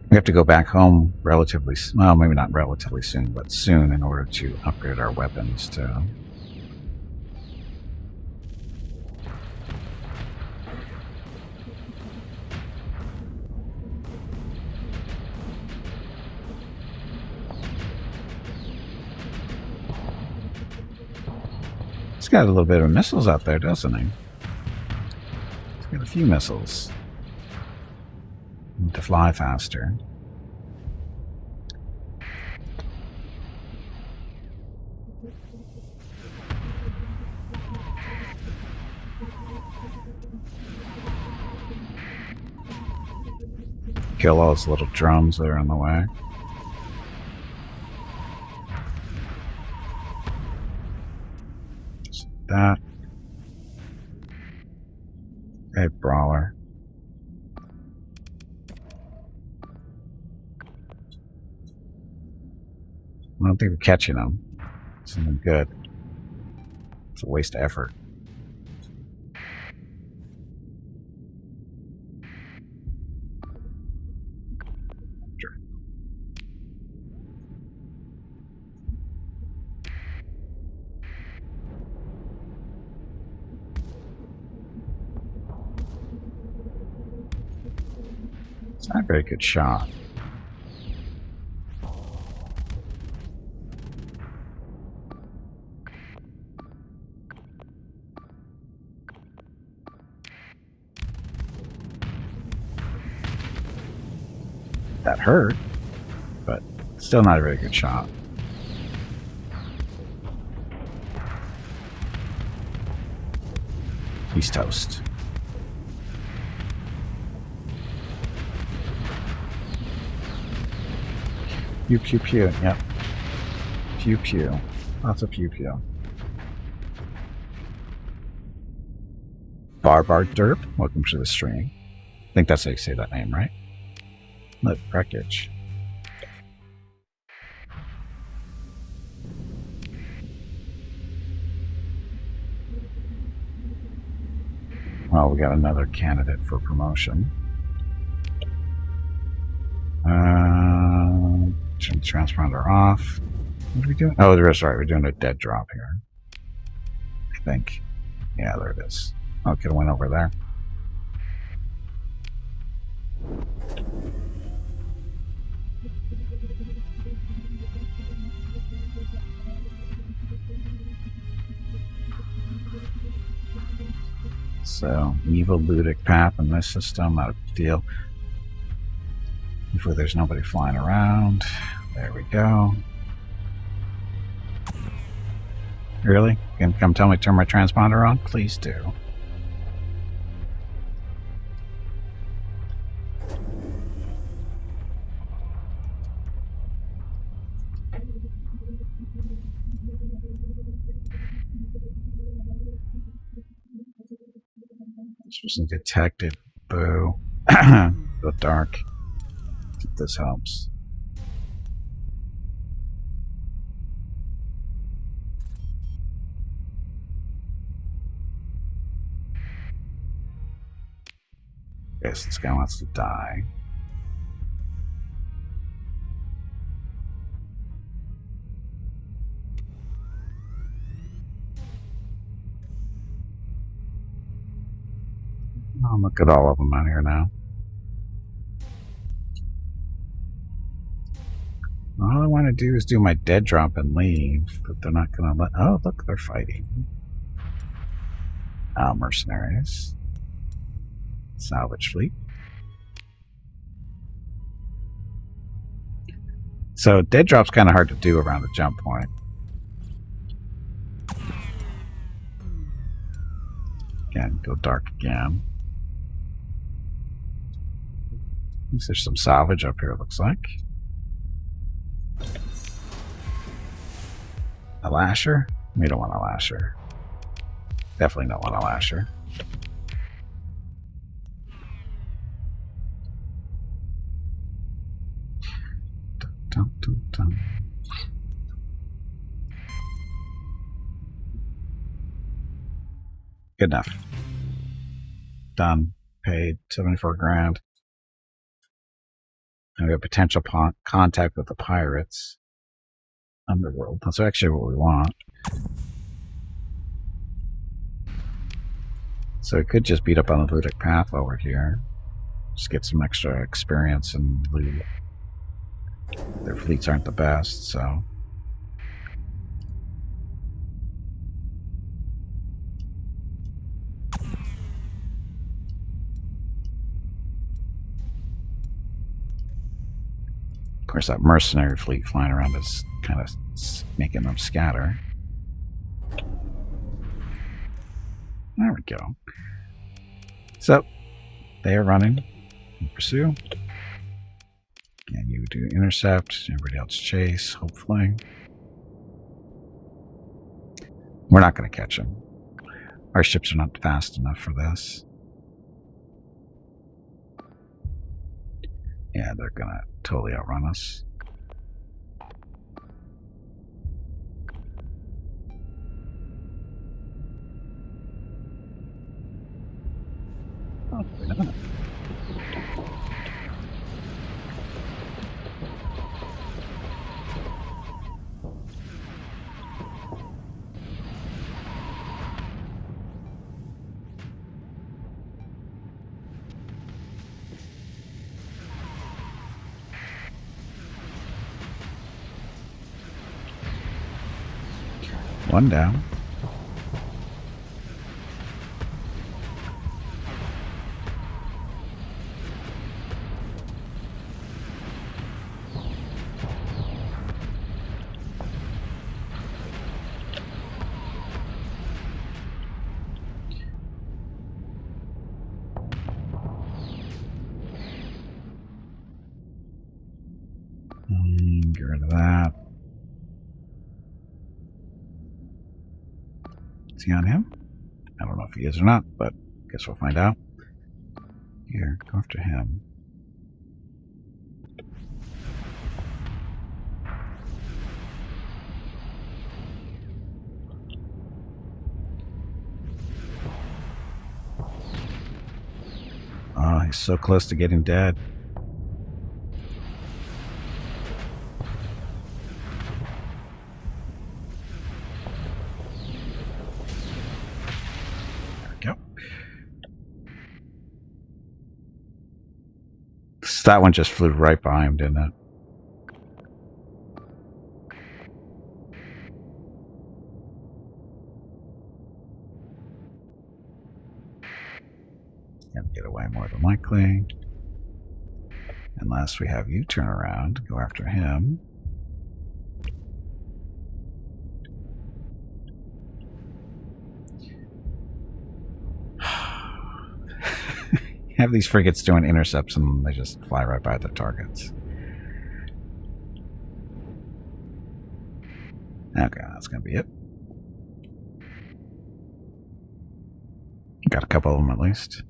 We have to go back home relatively, well, maybe not relatively soon, but soon in order to upgrade our weapons to... He's got a little bit of missiles out there, doesn't he? He's got a few missiles. Need to fly faster. Kill all those little drums that are in the way. Just that. Okay, brawler. I don't think we're catching them. Something good. It's a waste of effort. Sure. It's not a very good shot. That hurt, but still not a very good shot. He's toast. Pew pew pew, yep. Pew pew. Lots of pew pew. Barbar Derp, welcome to the stream. I think that's how you say that name, right? Look, wreckage. Well, we got another candidate for promotion. Transponder off. What are we doing? Oh, that's right. We're doing a dead drop here. I think. Yeah, there it is. Oh, could have went over there. So, evil ludic path in this system, not a big deal. Hopefully there's nobody flying around. There we go. Really? You can come tell me to turn my transponder on? Please do. This wasn't detected. Boo. The dark. If this helps. Guess this guy wants to die. Oh, look at all of them out here now. All I want to do is do my dead drop and leave, but they're not going to let... Oh, look, they're fighting. Oh, mercenaries. Salvage fleet. So dead drop's kind of hard to do around the jump point. Again, go dark again. There's some salvage up here, it looks like. A lasher? We don't want a lasher. Definitely don't want a lasher. Dun, dun, dun. Good enough. Done. Paid 74 grand. And we have potential contact with the pirates. Underworld. That's actually what we want. So we could just beat up on the ludic path while we're here. Just get some extra experience and loot. Their fleets aren't the best, so... Of course, that mercenary fleet flying around is kind of making them scatter. There we go. So, they are running. Pursue. And you do intercept. Everybody else chase, hopefully. We're not going to catch them. Our ships are not fast enough for this. Yeah, they're going to totally outrun us. Oh, they're not. One down. Get rid of that. Is he on him? I don't know if he is or not, but guess we'll find out. Here, go after him. Oh, he's so close to getting dead. There we go. So that one just flew right by him, didn't it? Gonna get away more than likely. Unless we have you turn around, go after him. You have these frigates doing intercepts and they just fly right by their targets. Okay, that's gonna be it. Got a couple of them at least.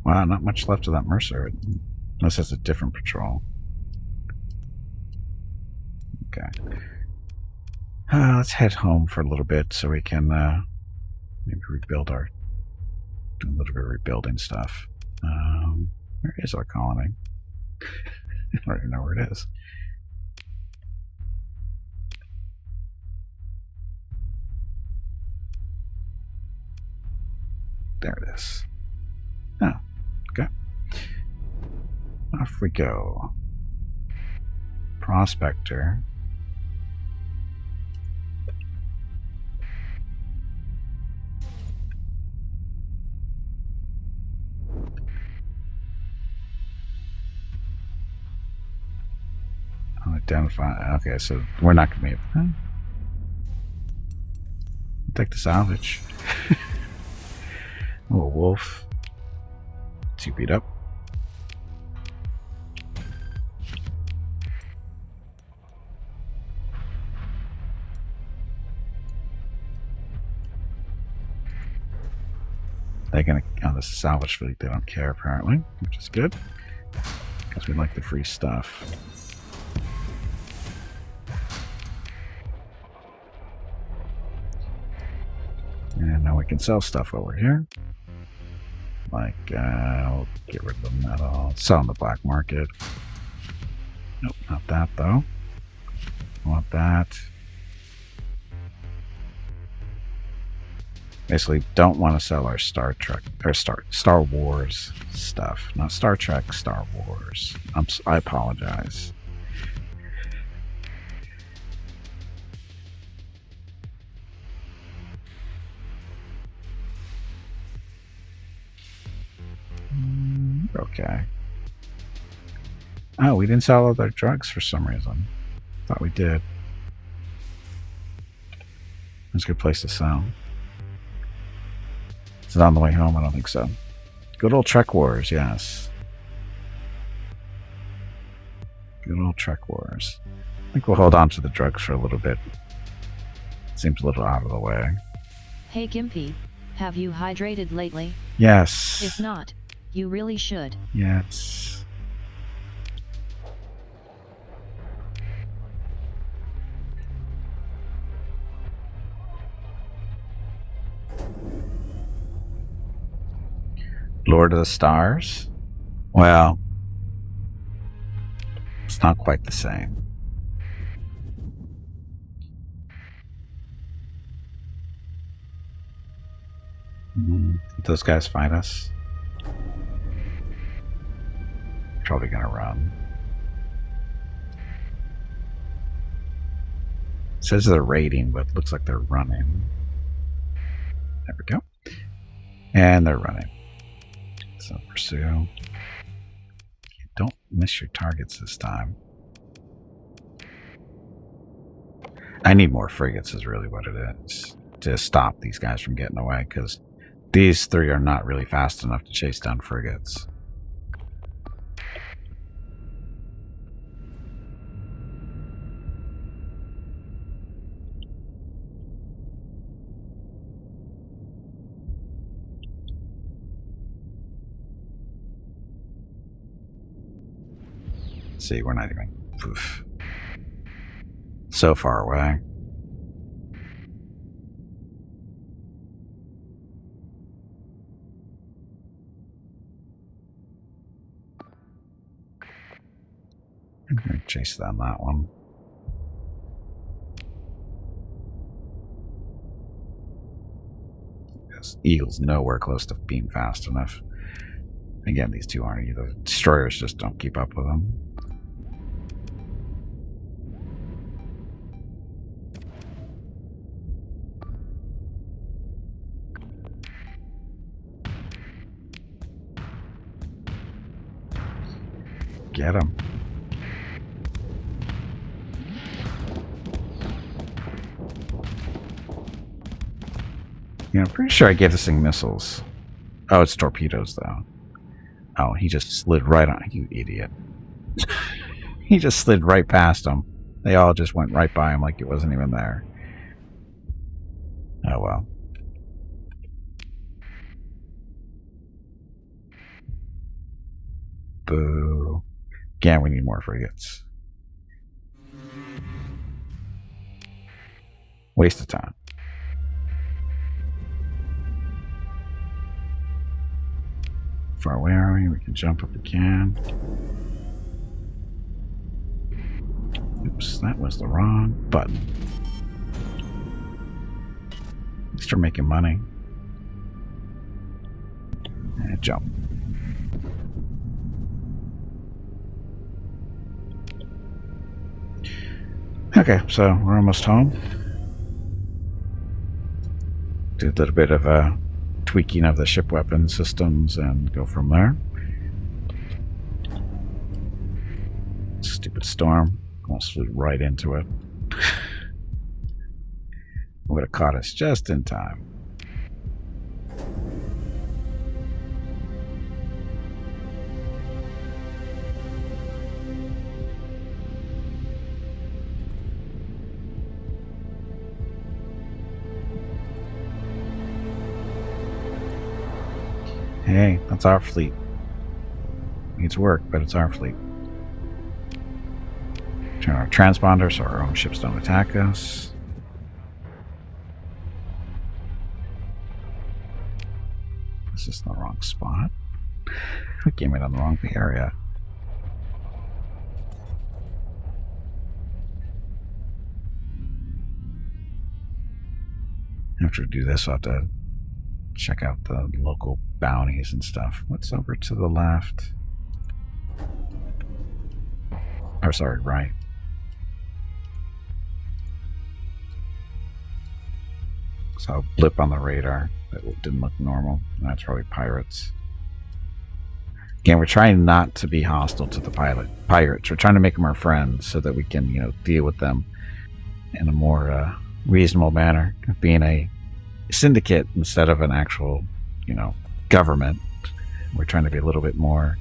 Wow, not much left of that Mercer. Unless it's a different patrol. Okay. Let's head home for a little bit so we can maybe rebuild our... do a little bit of rebuilding stuff. Where is our colony? I don't even know where it is. There it is. Oh, okay. Off we go. Prospector. Identify. Okay, so we're not going to be able to... take the salvage. Oh, wolf. 2 beat up. They're gonna... oh, this is salvage fleet. They don't care apparently, which is good. Because we like the free stuff. And now we can sell stuff over here. Like, we'll get rid of the metal. Sell on the black market. Nope, not that though. Want that. Basically, don't want to sell our Star Trek or Star Wars stuff. Not Star Trek, Star Wars. I apologize. Okay. Oh, we didn't sell all their drugs for some reason. Thought we did. That's a good place to sell. Is it on the way home? I don't think so. Good old Trek Wars, yes. Good old Trek Wars. I think we'll hold on to the drugs for a little bit. Seems a little out of the way. Hey Gimpy, have you hydrated lately? Yes. If not, you really should. Yes. Lord of the Stars? Well, it's not quite the same. Did those guys find us? Probably gonna run. It says they're raiding, but looks like they're running. There we go. And they're running. So pursue. Don't miss your targets this time. I need more frigates is really what it is. To stop these guys from getting away, because these 3 are not really fast enough to chase down frigates. See, we're not even oof, so far away. I'm going to chase down that one. Because Eagle's nowhere close to being fast enough. Again, these two aren't either. Destroyers just don't keep up with them. Get him. Yeah, I'm pretty sure I gave this thing missiles. Oh, it's torpedoes, though. Oh, he just slid right on. You idiot. He just slid right past them. They all just went right by him like it wasn't even there. Oh, well. Boo. Again, we need more frigates. Waste of time. Far away are we? We can jump if we can. Oops, that was the wrong button. At least we're making money. And jump. Okay, so we're almost home. Do a little bit of tweaking of the ship weapon systems and go from there. Stupid storm. Almost flew right into it. Would have caught us just in time. Hey, that's our fleet. Needs work, but it's our fleet. Turn our transponders so our own ships don't attack us. This is the wrong spot. We came in on the wrong area. After we do this, I'll have to check out the local bounties and stuff. What's over to the left? Or sorry, right. So a blip on the radar that didn't look normal. That's probably pirates. Again, we're trying not to be hostile to the pirates. We're trying to make them our friends so that we can, deal with them in a more reasonable manner. Being a syndicate instead of an actual, government. We're trying to be a little bit more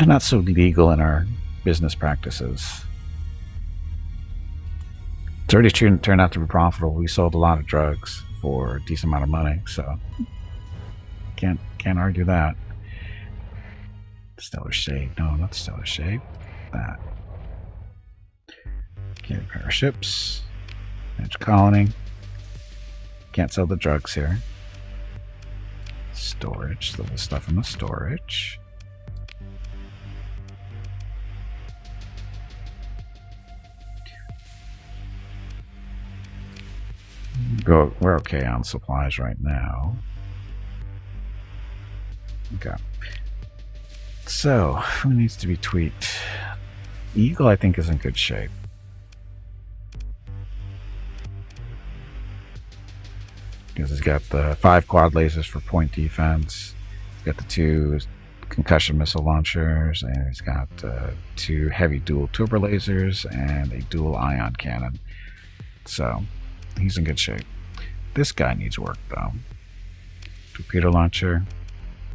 not so legal in our business practices. It's already turned out to be profitable. We sold a lot of drugs for a decent amount of money, so can't argue that. Stellar Shade. No, not Stellar Shade. That. Can't repair our ships. Manage colony. Can't sell the drugs here. Storage. Throw the stuff in the storage. We're okay on supplies right now. Okay. So, who needs to be tweaked? Eagle, I think, is in good shape. Because he's got the 5 quad lasers for point defense. He's got the 2 concussion missile launchers, and he's got 2 heavy dual turbo lasers and a dual ion cannon. So, he's in good shape. This guy needs work, though. Torpedo launcher,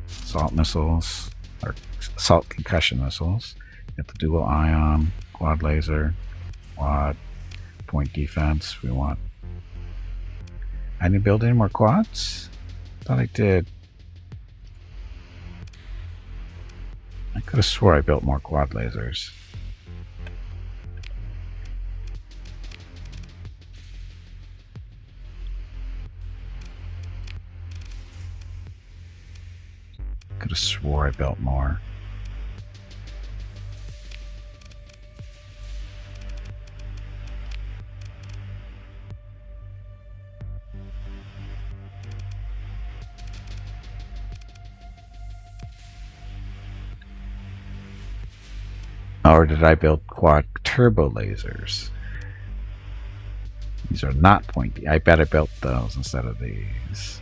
assault missiles, or assault concussion missiles. Got the dual ion, quad laser, quad, point defense. We want. I didn't build any more quads? Thought I did. I Could have swore I built more quad lasers. Could have swore I built more. Or did I build quad turbo lasers? These are not pointy. I bet I built those instead of these.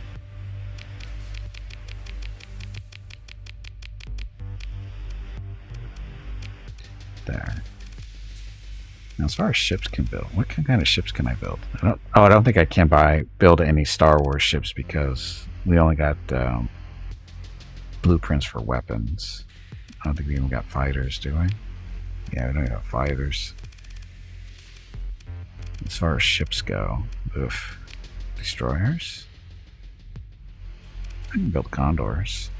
There. Now, as far as ships can build, what kind of ships can I build? I don't think I can build any Star Wars ships because we only got blueprints for weapons. I don't think we even got fighters, do we? Yeah, we don't got fighters. As far as ships go, oof. Destroyers? I can build condors.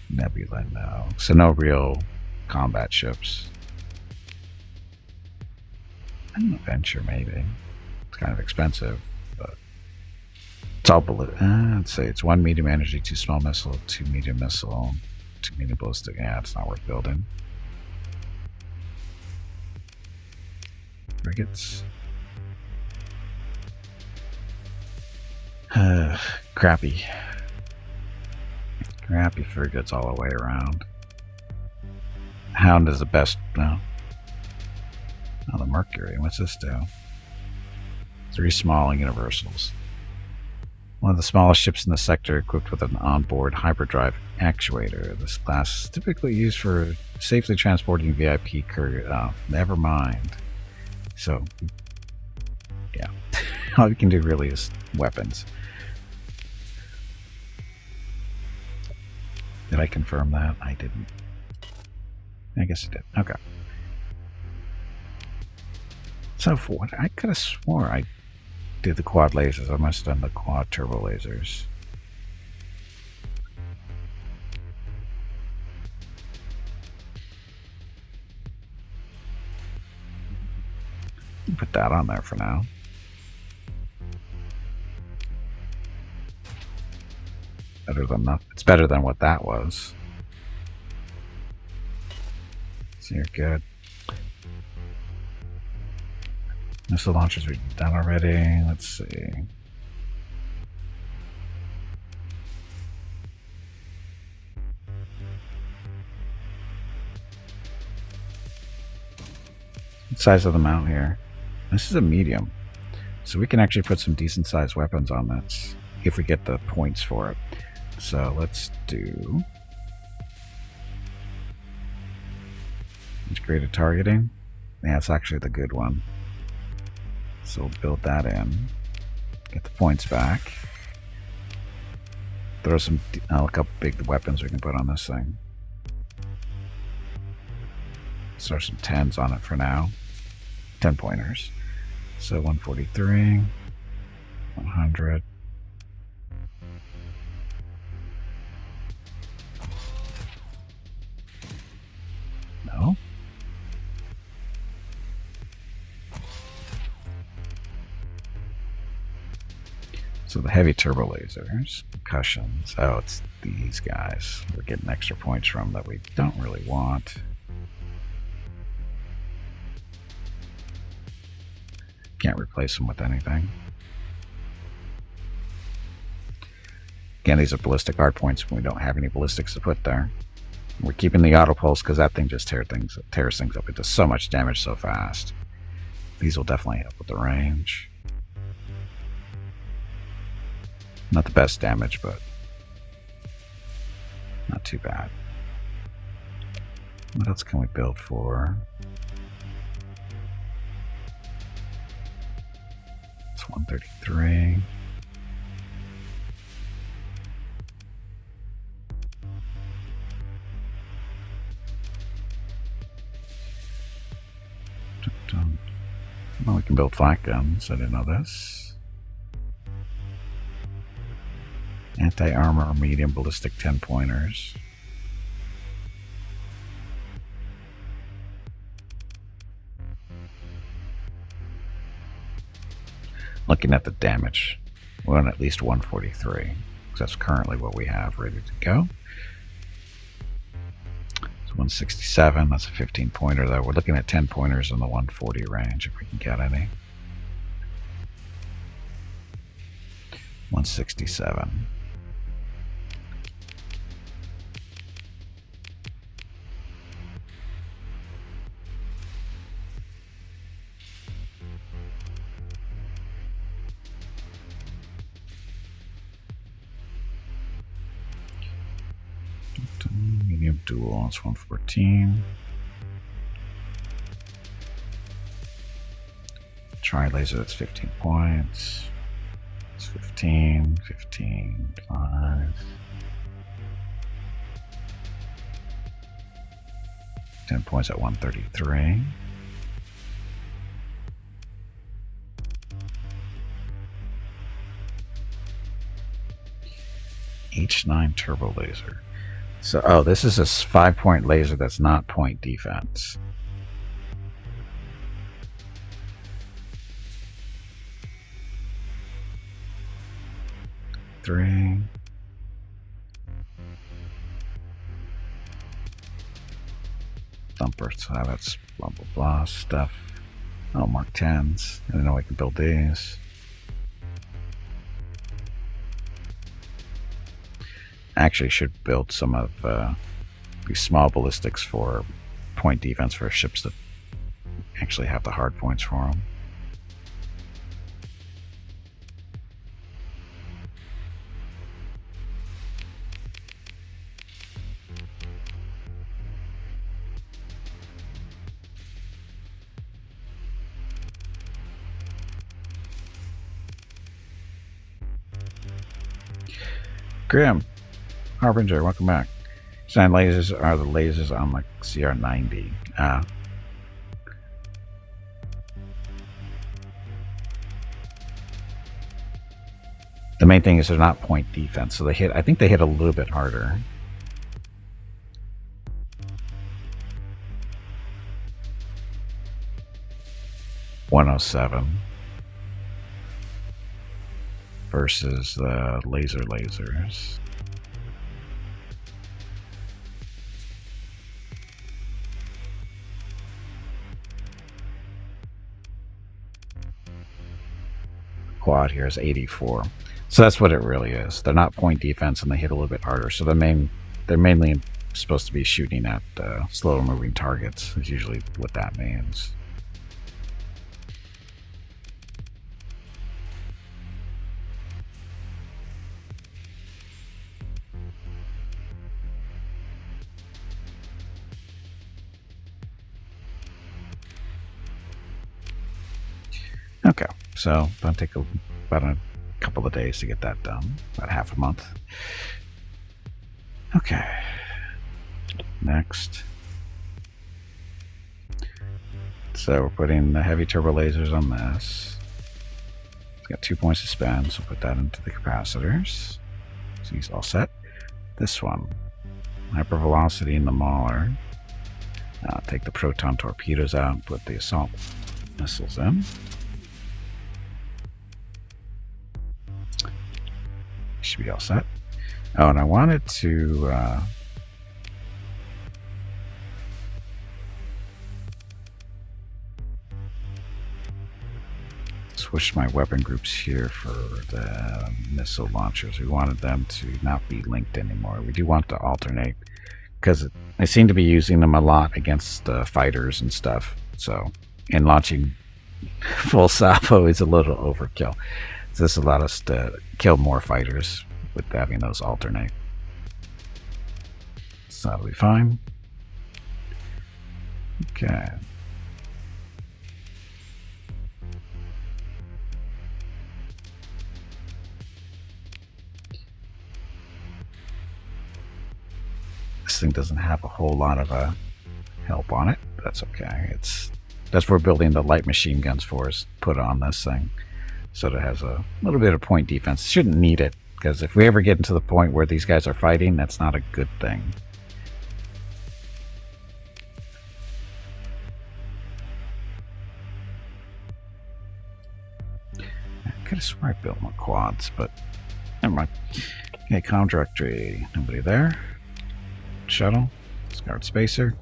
Nebula, no. So no real combat ships. An adventure, maybe. It's kind of expensive, but it's all bullet. Let's say it's 1 medium energy, 2 small missile, 2 medium missile, 2 medium ballistic. Yeah, it's not worth building. Frigates. Crappy. Crappy frigates all the way around. Hound is the best. No. Oh, the Mercury. What's this do? 3 small universals. One of the smallest ships in the sector equipped with an onboard hyperdrive actuator. This class is typically used for safely transporting VIP courier. Oh, never mind. So, yeah. All you can do really is weapons. Did I confirm that? I didn't. I guess I did. Okay. So for what? I could have swore I did the quad lasers. I must have done the quad turbo lasers. Put that on there for now. Better than nothing. It's better than what that was. So you're good. Missile launchers we've done already. Let's see. What size of the mount here? This is a medium. So we can actually put some decent sized weapons on this if we get the points for it. So let's do integrated targeting. Yeah, it's actually the good one. So we'll build that in. Get the points back. Throw some a couple big weapons we can put on this thing. Throw some 10s on it for now. 10 pointers. So 143, 100. No. So the heavy turbo lasers, concussions. Oh, it's these guys. We're getting extra points from that we don't really want. Can't replace them with anything. Again, these are ballistic hard points when we don't have any ballistics to put there. We're keeping the auto pulse because that thing just tears things up. It does so much damage so fast. These will definitely help with the range. Not the best damage, but not too bad. What else can we build for? It's 133. Well, we can build flak guns. I didn't know this. Anti-armor medium ballistic 10 pointers. Looking at the damage, we want at least 143, because that's currently what we have ready to go. So 167, that's a 15-pointer though. We're looking at 10 pointers in the 140 range if we can get any. 167. Medium dual, it's 114. Tri laser, that's 15 points. It's 15, 15, 5. 10 points at 133. H9 turbo laser. So, oh, this is a 5-point laser that's not point defense. Three. Thumper, so that's blah blah blah stuff. Oh, Mark 10s. I don't know I can build these. Actually should build some of these small ballistics for point defense for ships that actually have the hard points for them. Grim, Harbinger, welcome back. Sign lasers are the lasers on the CR90. The main thing is they're not point defense, so they hit. I think they hit a little bit harder. .107 versus the lasers. Quad here is 84. So that's what it really is. They're not point defense and they hit a little bit harder. So they're mainly supposed to be shooting at slower moving targets is usually what that means. Okay, so that'll take about a couple of days to get that done, about half a month. Okay, next. So we're putting the heavy turbo lasers on this. It's got 2 points to spend, so put that into the capacitors. So he's all set. This one, hypervelocity in the Mauler. Take the proton torpedoes out and put the assault missiles in. Should be all set. Oh, and I wanted to switch my weapon groups here for the missile launchers. We wanted them to not be linked anymore. We do want to alternate because I seem to be using them a lot against fighters and stuff. So, and launching full salvo is a little overkill. So this allowed us to kill more fighters with having those alternate. So that'll be fine. Okay. This thing doesn't have a whole lot of help on it. That's okay. That's what we're building the light machine guns for, is put on this thing. So it has a little bit of point defense. Shouldn't need it, because if we ever get into the point where these guys are fighting, that's not a good thing. could have sworn I built more quads, but never mind. Okay, comm directory. Nobody there. Shuttle. Discard spacer.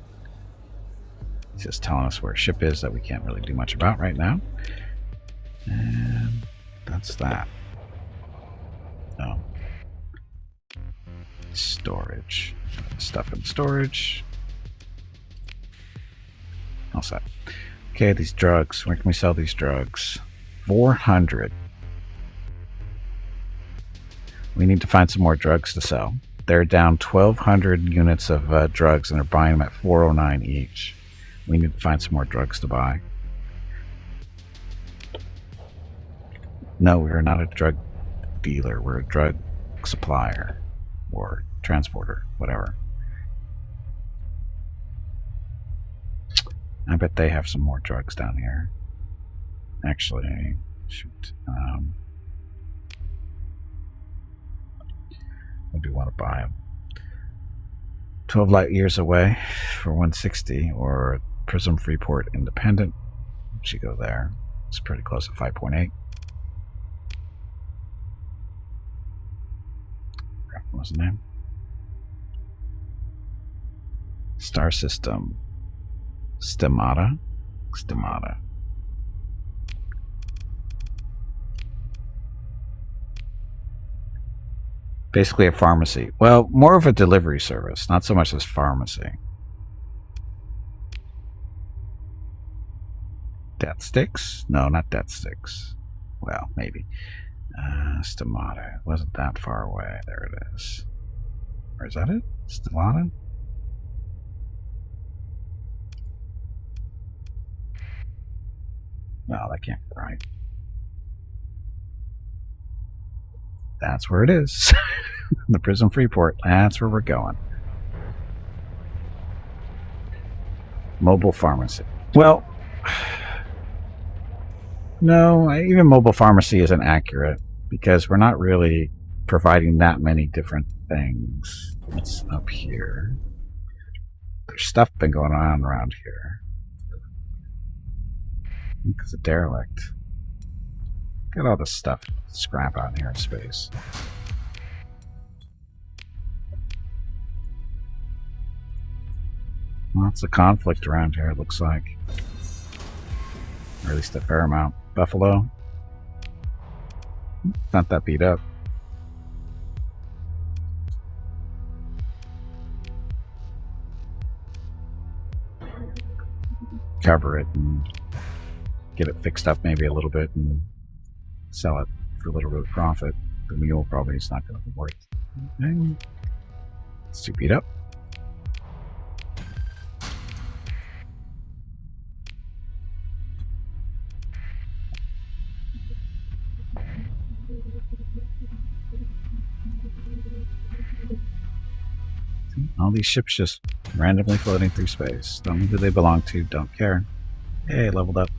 It's just telling us where a ship is that we can't really do much about right now. And that's that. No. Storage. Stuff in storage. All set. Okay, these drugs. Where can we sell these drugs? 400. We need to find some more drugs to sell. They're down 1,200 units of drugs, and they're buying them at 409 each. We need to find some more drugs to buy. No, we are not a drug dealer. We're a drug supplier or transporter, whatever. I bet they have some more drugs down here. Actually, shoot. I do want to buy them. 12 light years away for 160, or Prism Freeport Independent. Should go there. It's pretty close at 5.8. What was the name? Star System. Stemata. Basically a pharmacy. Well, more of a delivery service, not so much as pharmacy. Death sticks? No, not death sticks. Well, maybe. Stemata. It wasn't that far away. There it is. Or is that it? Stemata? No, that can't be right. That's where it is. The Prism Freeport. That's where we're going. Mobile pharmacy. Well, no, even mobile pharmacy isn't accurate because we're not really providing that many different things. What's up here? There's stuff been going on around here. It's a derelict. Look at all this stuff. Scrap out here in space. Lots of conflict around here, it looks like. Or at least a fair amount. Buffalo. Not that beat up. Cover it and get it fixed up maybe a little bit and sell it for a little bit of profit. The mule probably is not going to be worth it. It's too beat up. All these ships just randomly floating through space. Don't know who they belong to, don't care. Hey, leveled up.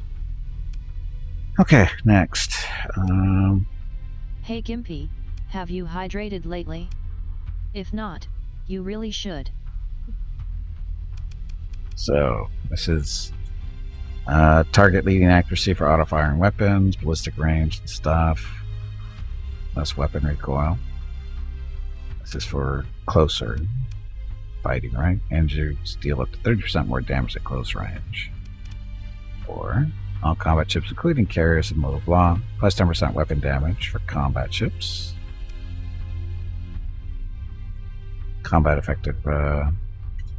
Okay, next. Hey Gimpy, have you hydrated lately? If not, you really should. So, this is target leading accuracy for auto-firing weapons, ballistic range and stuff. Less weapon recoil. This is for closer fighting, right? And you deal up to 30% more damage at close range. Or all combat ships, including carriers and blah blah blah, plus 10% weapon damage for combat ships. Combat effective,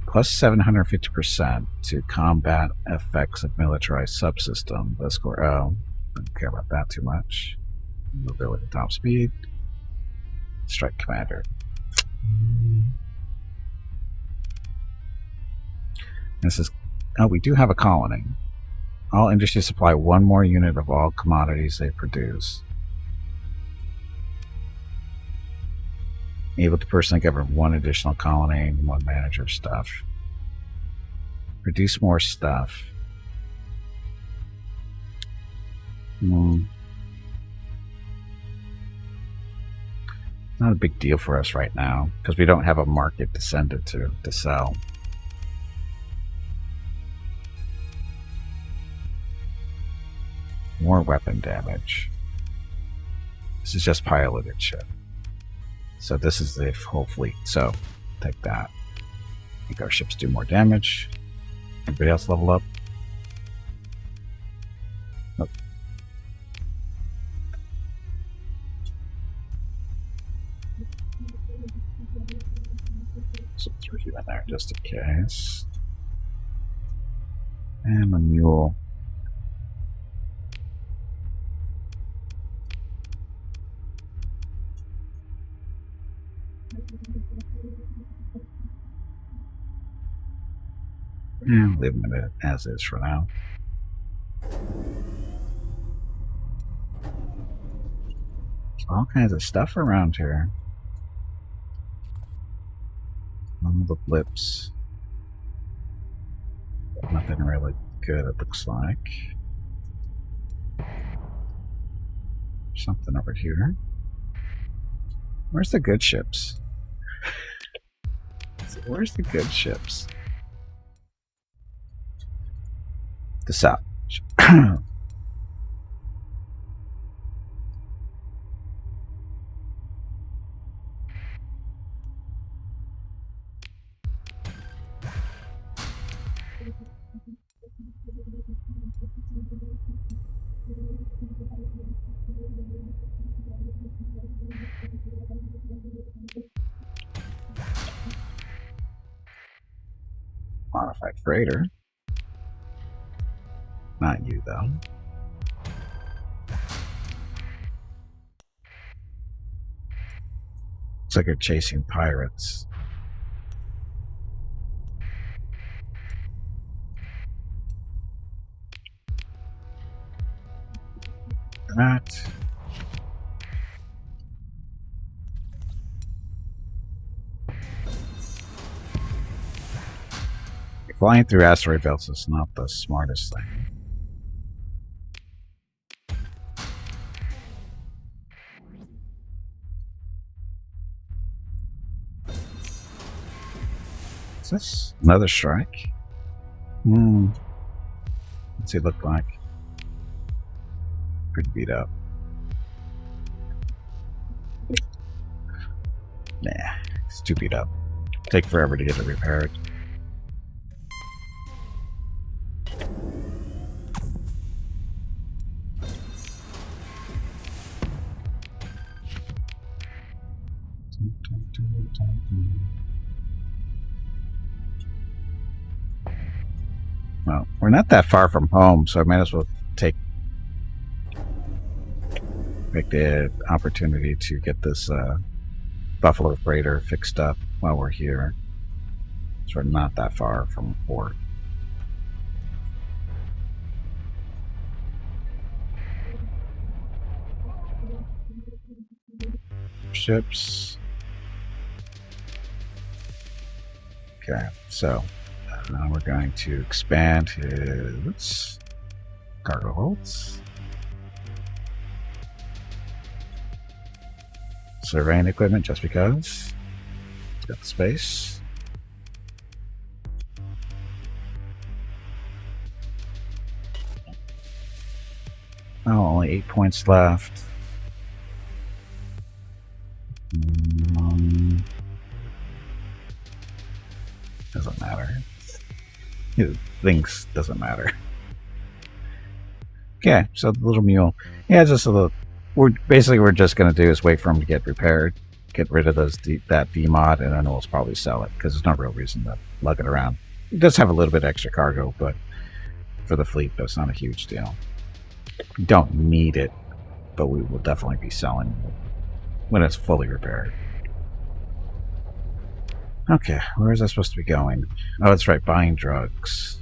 plus 750% to combat effects of militarized subsystem. Let's score. Oh, don't care about that too much. Mobility, top speed. Strike commander. This is. Oh, we do have a colony. All industries supply one more unit of all commodities they produce. Able to personally govern one additional colony and one manager stuff. Produce more stuff. Not a big deal for us right now because we don't have a market to send it to sell. More weapon damage. This is just piloted ship. So this is the whole fleet. So take that. Make our ships do more damage. Anybody else level up? Nope. So throw you in there just in case. And a mule. Yeah, leave them as is for now. There's all kinds of stuff around here. All the blips. Nothing really good, it looks like. Something over here. Where's the good ships? Where's the good ships? The south. Modified freighter. Not you, though. Looks like you're chasing pirates. That. Flying through asteroid belts is not the smartest thing. Is this another strike? What's he look like? Pretty beat up. Nah, it's too beat up. Take forever to get it repaired. Well, we're not that far from home, so I might as well make the opportunity to get this Buffalo freighter fixed up while we're here. So we're not that far from port. Ships. Okay, so now we're going to expand his cargo holds. Surveying equipment just because. It's got the space. Oh, only 8 points left. Doesn't matter. Things doesn't matter. Okay, so the little mule. Yeah, just a little. We're just gonna do is wait for him to get repaired, get rid of that D-mod, and then we'll probably sell it because there's no real reason to lug it around. It does have a little bit extra cargo, but for the fleet, that's not a huge deal. We don't need it, but we will definitely be selling it when it's fully repaired. Okay, where is I supposed to be going? Oh, that's right, buying drugs.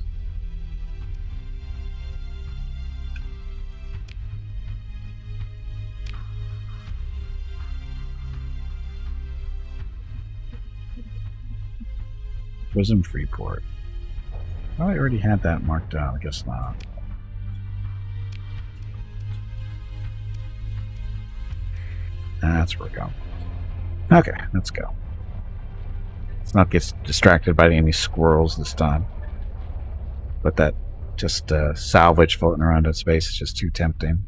Prism Freeport. Oh, I already had that marked out. I guess not. That's where we're going. Okay, let's go. Let's not get distracted by any squirrels this time. But that just salvage floating around in space is just too tempting.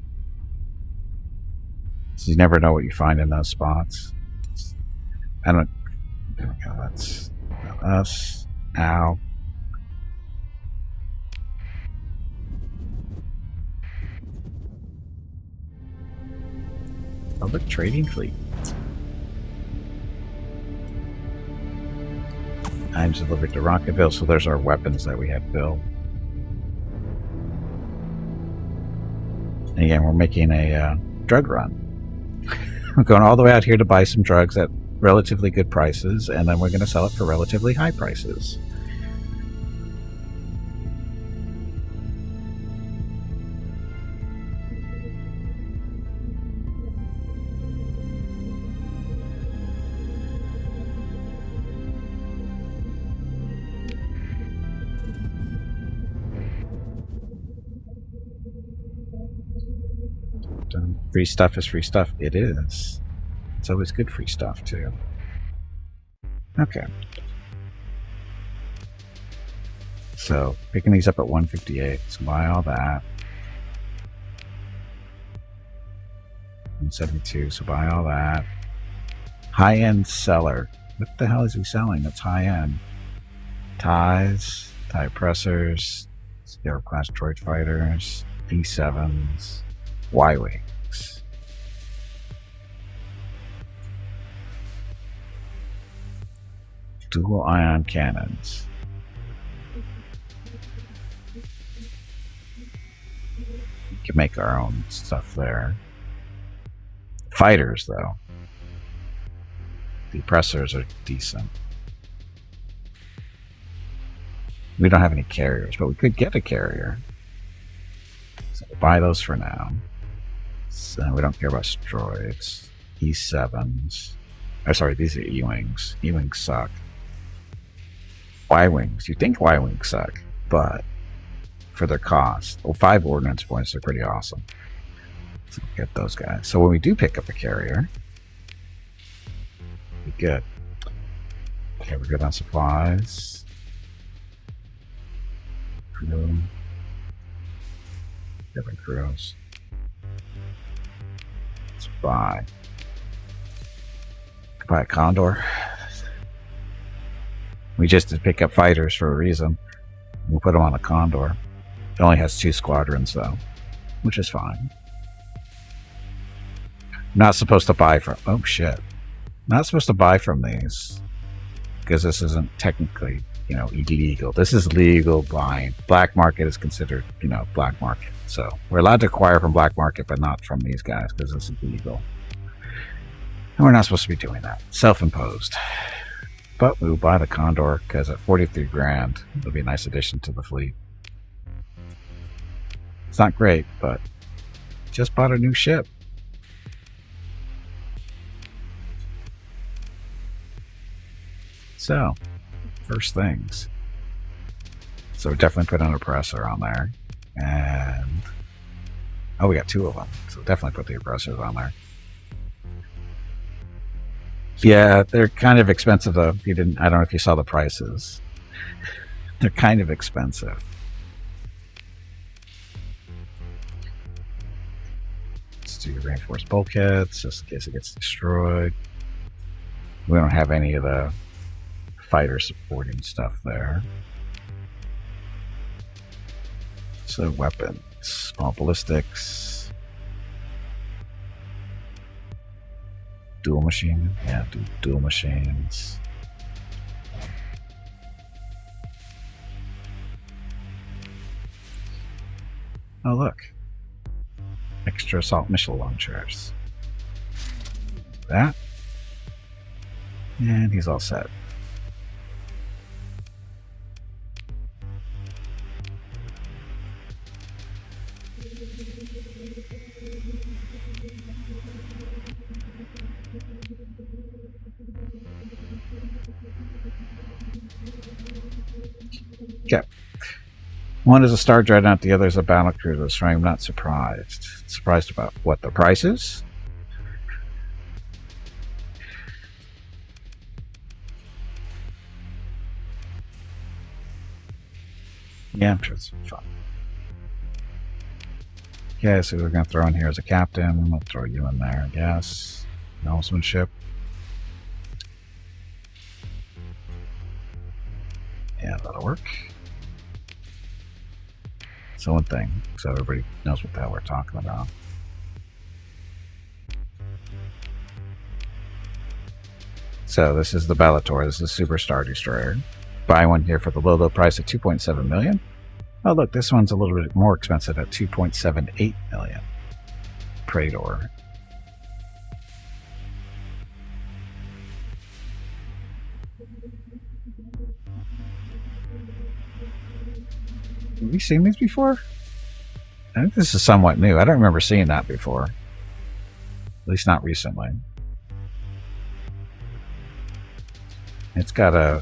So you never know what you find in those spots. I don't. There we go. That's us. Ow. Public trading fleet. Items delivered to Rocketville. So there's our weapons that we had built. And again, we're making a drug run. We're going all the way out here to buy some drugs at relatively good prices, and then we're going to sell it for relatively high prices. Free stuff is free stuff. It is. It's always good free stuff, too. Okay. So, picking these up at 158. So, buy all that. 172. So, buy all that. High-end seller. What the hell is he selling that's high-end? Ties. TIE pressers. Aero-class droid fighters. D7s. Y-Wings. Dual ion cannons. We can make our own stuff there. Fighters, though. The pressers are decent. We don't have any carriers, but we could get a carrier. So we'll buy those for now. So we don't care about droids. E7s. Oh, sorry, these are E-Wings. E-Wings suck. Y-Wings. You think Y-Wings suck, but for their cost, well, 5 ordnance points are pretty awesome. So we'll get those guys. So when we do pick up a carrier, be good. Okay, we're good on supplies. Crew. Different crews. Let's buy. Buy a Condor. We just did pick up fighters for a reason. We'll put them on a Condor. It only has 2 squadrons, though, which is fine. Not supposed to buy from... Oh, shit. Not supposed to buy from these. Because this isn't technically, you know, illegal. This is legal buying. Black market is considered, you know, black market. So we're allowed to acquire from black market, but not from these guys because this is illegal. And we're not supposed to be doing that. Self-imposed. But we will buy the Condor because at 43 grand, it'll be a nice addition to the fleet. It's not great, but just bought a new ship. So, first things. So definitely put an oppressor on there. And oh, we got 2 of them. So definitely put the oppressors on there. Yeah, they're kind of expensive though. If you didn't, I don't know if you saw the prices. They're kind of expensive. Let's do reinforced bulkheads just in case it gets destroyed. We don't have any of the fighter supporting stuff there. So weapons, small ballistics. Dual machine, yeah, do dual machines. Oh look, extra assault missile launchers. That, and he's all set. Okay. One is a Star Dreadnought, the other is a battle cruiser, so I'm not surprised. Surprised about what the price is? Yeah, I'm sure it's fun. Okay, so we're going to throw in here as a captain. We'll throw you in there, I guess. Helmsmanship. Yeah, that'll work. So one thing, so everybody knows what the hell we're talking about. So this is the Bellator. This is Super Star Destroyer. Buy one here for the low price of 2.7 million. Oh look, this one's a little bit more expensive at 2.78 million. Praetor. Have we seen these before? I think this is somewhat new. I don't remember seeing that before. At least not recently. It's got a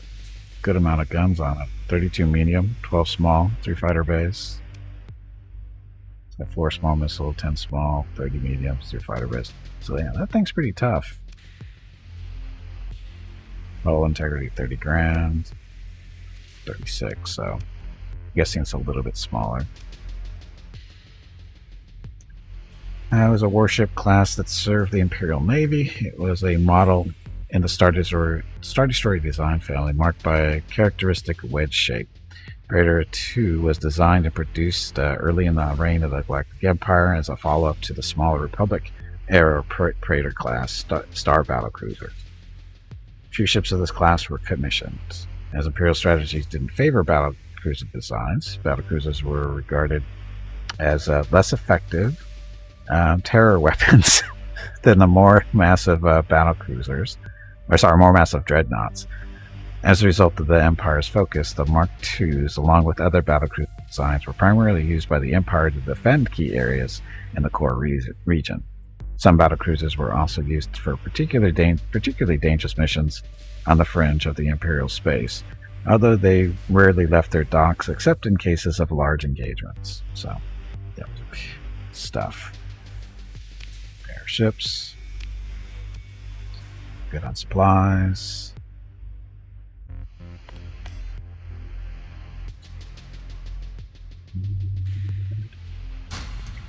good amount of guns on it. 32 medium, 12 small, 3 fighter bays. It's got 4 small missile, 10 small, 30 medium, 3 fighter bays. So yeah, that thing's pretty tough. Hull integrity 30 grand. 36, so I'm guessing it's a little bit smaller. It was a warship class that served the Imperial Navy. It was a model in the Star Destroyer design family, marked by a characteristic wedge shape. Praetor 2 was designed and produced early in the reign of the Galactic Empire as a follow-up to the smaller Republic-era Praetor class star battlecruiser. Few ships of this class were commissioned. As Imperial strategies didn't favor battlecruiser designs, battlecruisers were regarded as less effective terror weapons than the more massive battlecruisers. More massive dreadnoughts. As a result of the Empire's focus, the Mark IIs, along with other battlecruiser designs, were primarily used by the Empire to defend key areas in the core region. Some battlecruisers were also used for particularly dangerous missions on the fringe of the Imperial space, although they rarely left their docks except in cases of large engagements. So, yep. Stuff. Airships. Good on supplies.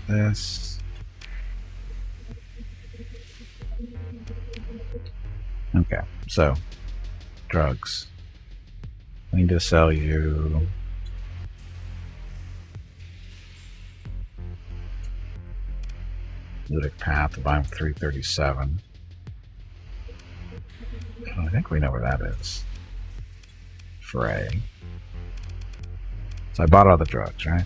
This. Okay, so drugs. I need to sell you Ludic Path to buy him 337. I think we know where that is. Fray. So I bought all the drugs, right?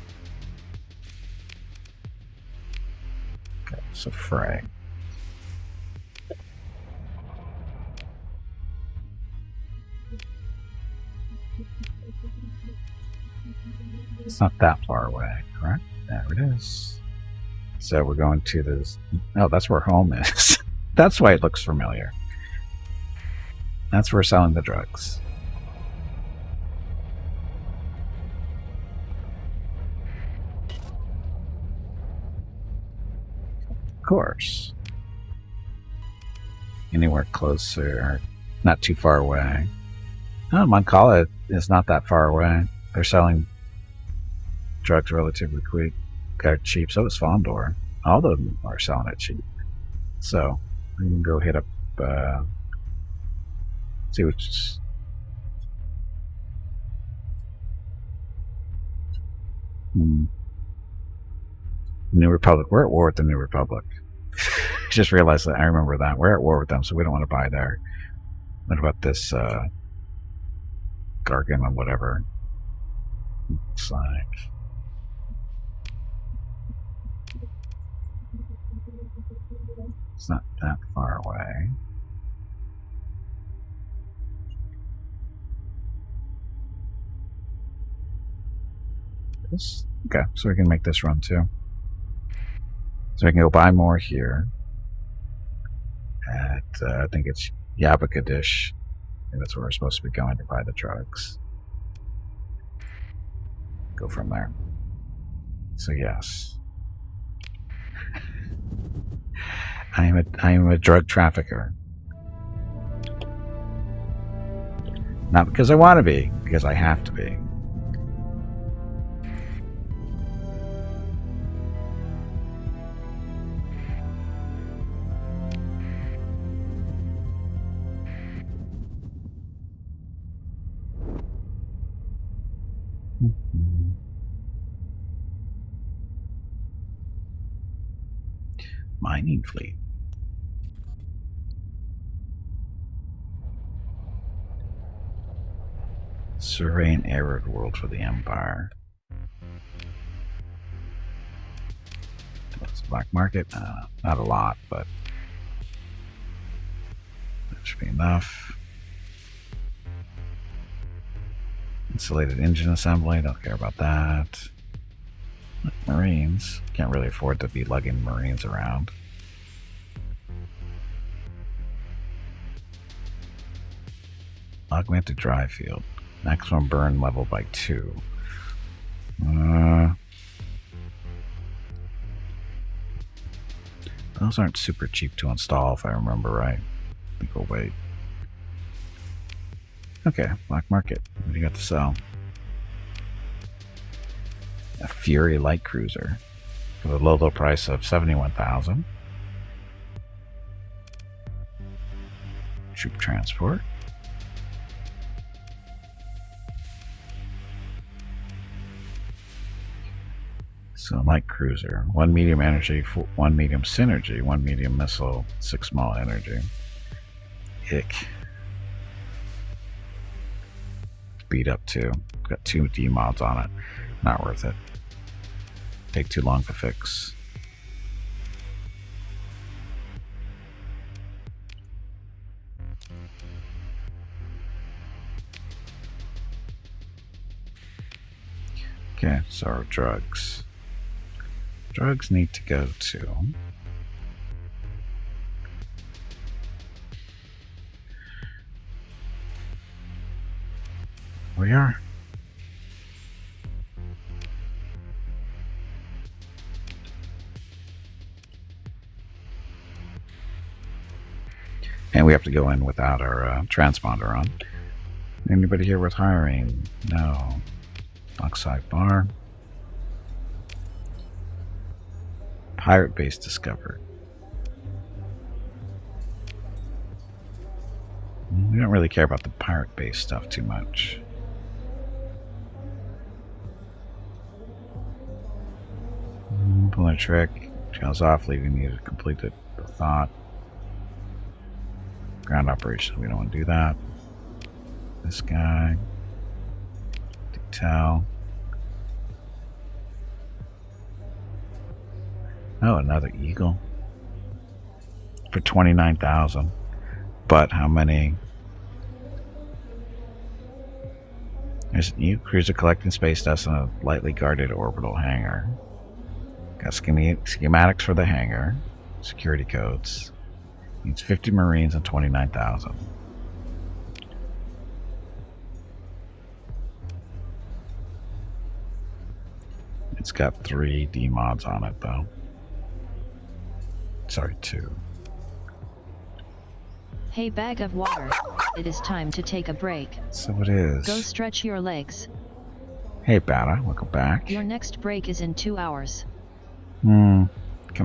Okay, so Fray. It's not that far away, correct? There it is. So we're going to this. Oh, that's where home is. That's why it looks familiar. That's where we're selling the drugs. Of course. Anywhere closer, not too far away. Oh, Moncala is not that far away. They're selling drugs relatively cheap. So is Fondor. All of them are selling it cheap. So we can go hit up. See which. New Republic. We're at war with the New Republic. Just realized that. I remember that. We're at war with them, so we don't want to buy there. What about this Gargan or whatever? Looks like. It's not that far away. This? Okay, so we can make this run too. So we can go buy more here at, I think it's Yabakadish. I think that's where we're supposed to be going to buy the drugs. Go from there. So yes. I am a drug trafficker. Not because I want to be, because I have to be. mining fleet. Survey an arid world for the Empire. What's the black market? Not a lot, but that should be enough. Insulated engine assembly, don't care about that. Marines, can't really afford to be lugging Marines around. Augmented drive field, maximum burn level by 2. Those aren't super cheap to install if I remember right. I think we'll wait. Okay, black market. What do you got to sell? A Fury light cruiser for the low price of 71,000. Troop transport. So light cruiser, 1 medium energy, 1 medium synergy, 1 medium missile, 6 small energy. Ick. Beat up too. Got 2 D mods on it. Not worth it. Take too long to fix. Okay, so drugs. Drugs need to go to we are. And we have to go in without our transponder on. Anybody here worth hiring? No. Oxide bar. Pirate base discovered. We don't really care about the pirate base stuff too much. Pulling a trick. Trails off, leaving you to complete the thought. Ground operation, we don't want to do that. This guy. Detail. Oh, another Eagle. For 29,000. But how many? There's an Eagle cruiser collecting space dust in a lightly guarded orbital hangar. Got schematics for the hangar. Security codes. Needs 50 Marines and 29,000. It's got 3 D mods on it though. Sorry, 2. Hey, bag of water. It is time to take a break. So it is. Go stretch your legs. Hey, Bata, welcome back. Your next break is in 2 hours. Can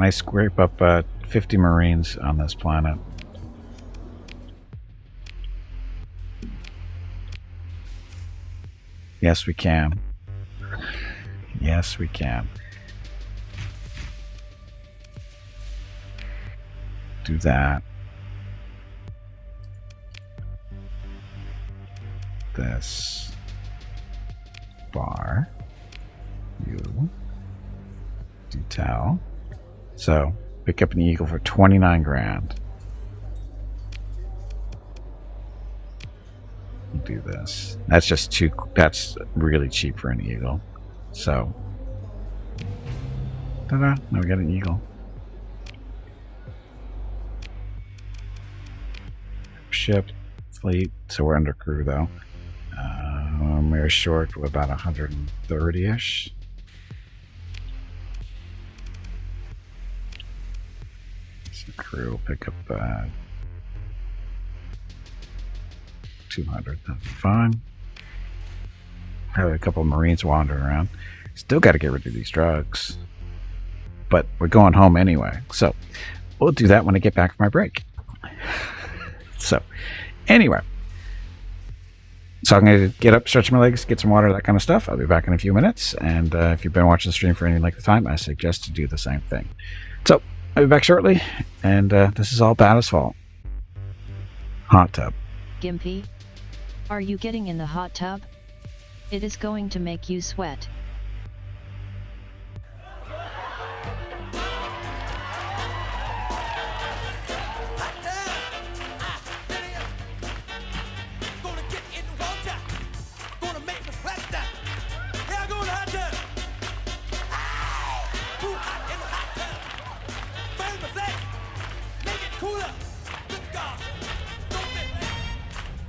I scrape up 50 Marines on this planet? Yes, we can. Yes, we can. Do that. This bar. You. Detail. So, pick up an Eagle for 29 grand. Do this. That's just too. That's really cheap for an Eagle. So, ta-da! Now we got an Eagle. Ship, fleet. So we're under crew though. We're short with about 130-ish. So crew will pick up 200. That'd be fine. Have a couple of Marines wandering around. Still got to get rid of these drugs. But we're going home anyway. So we'll do that when I get back from my break. So anyway. So I'm going to get up, stretch my legs, get some water, that kind of stuff. I'll be back in a few minutes. And if you've been watching the stream for any length of time, I suggest to do the same thing. So I'll be back shortly, and this is all Bada's fault. Hot tub. Gimpy? Are you getting in the hot tub? It is going to make you sweat. Cooler!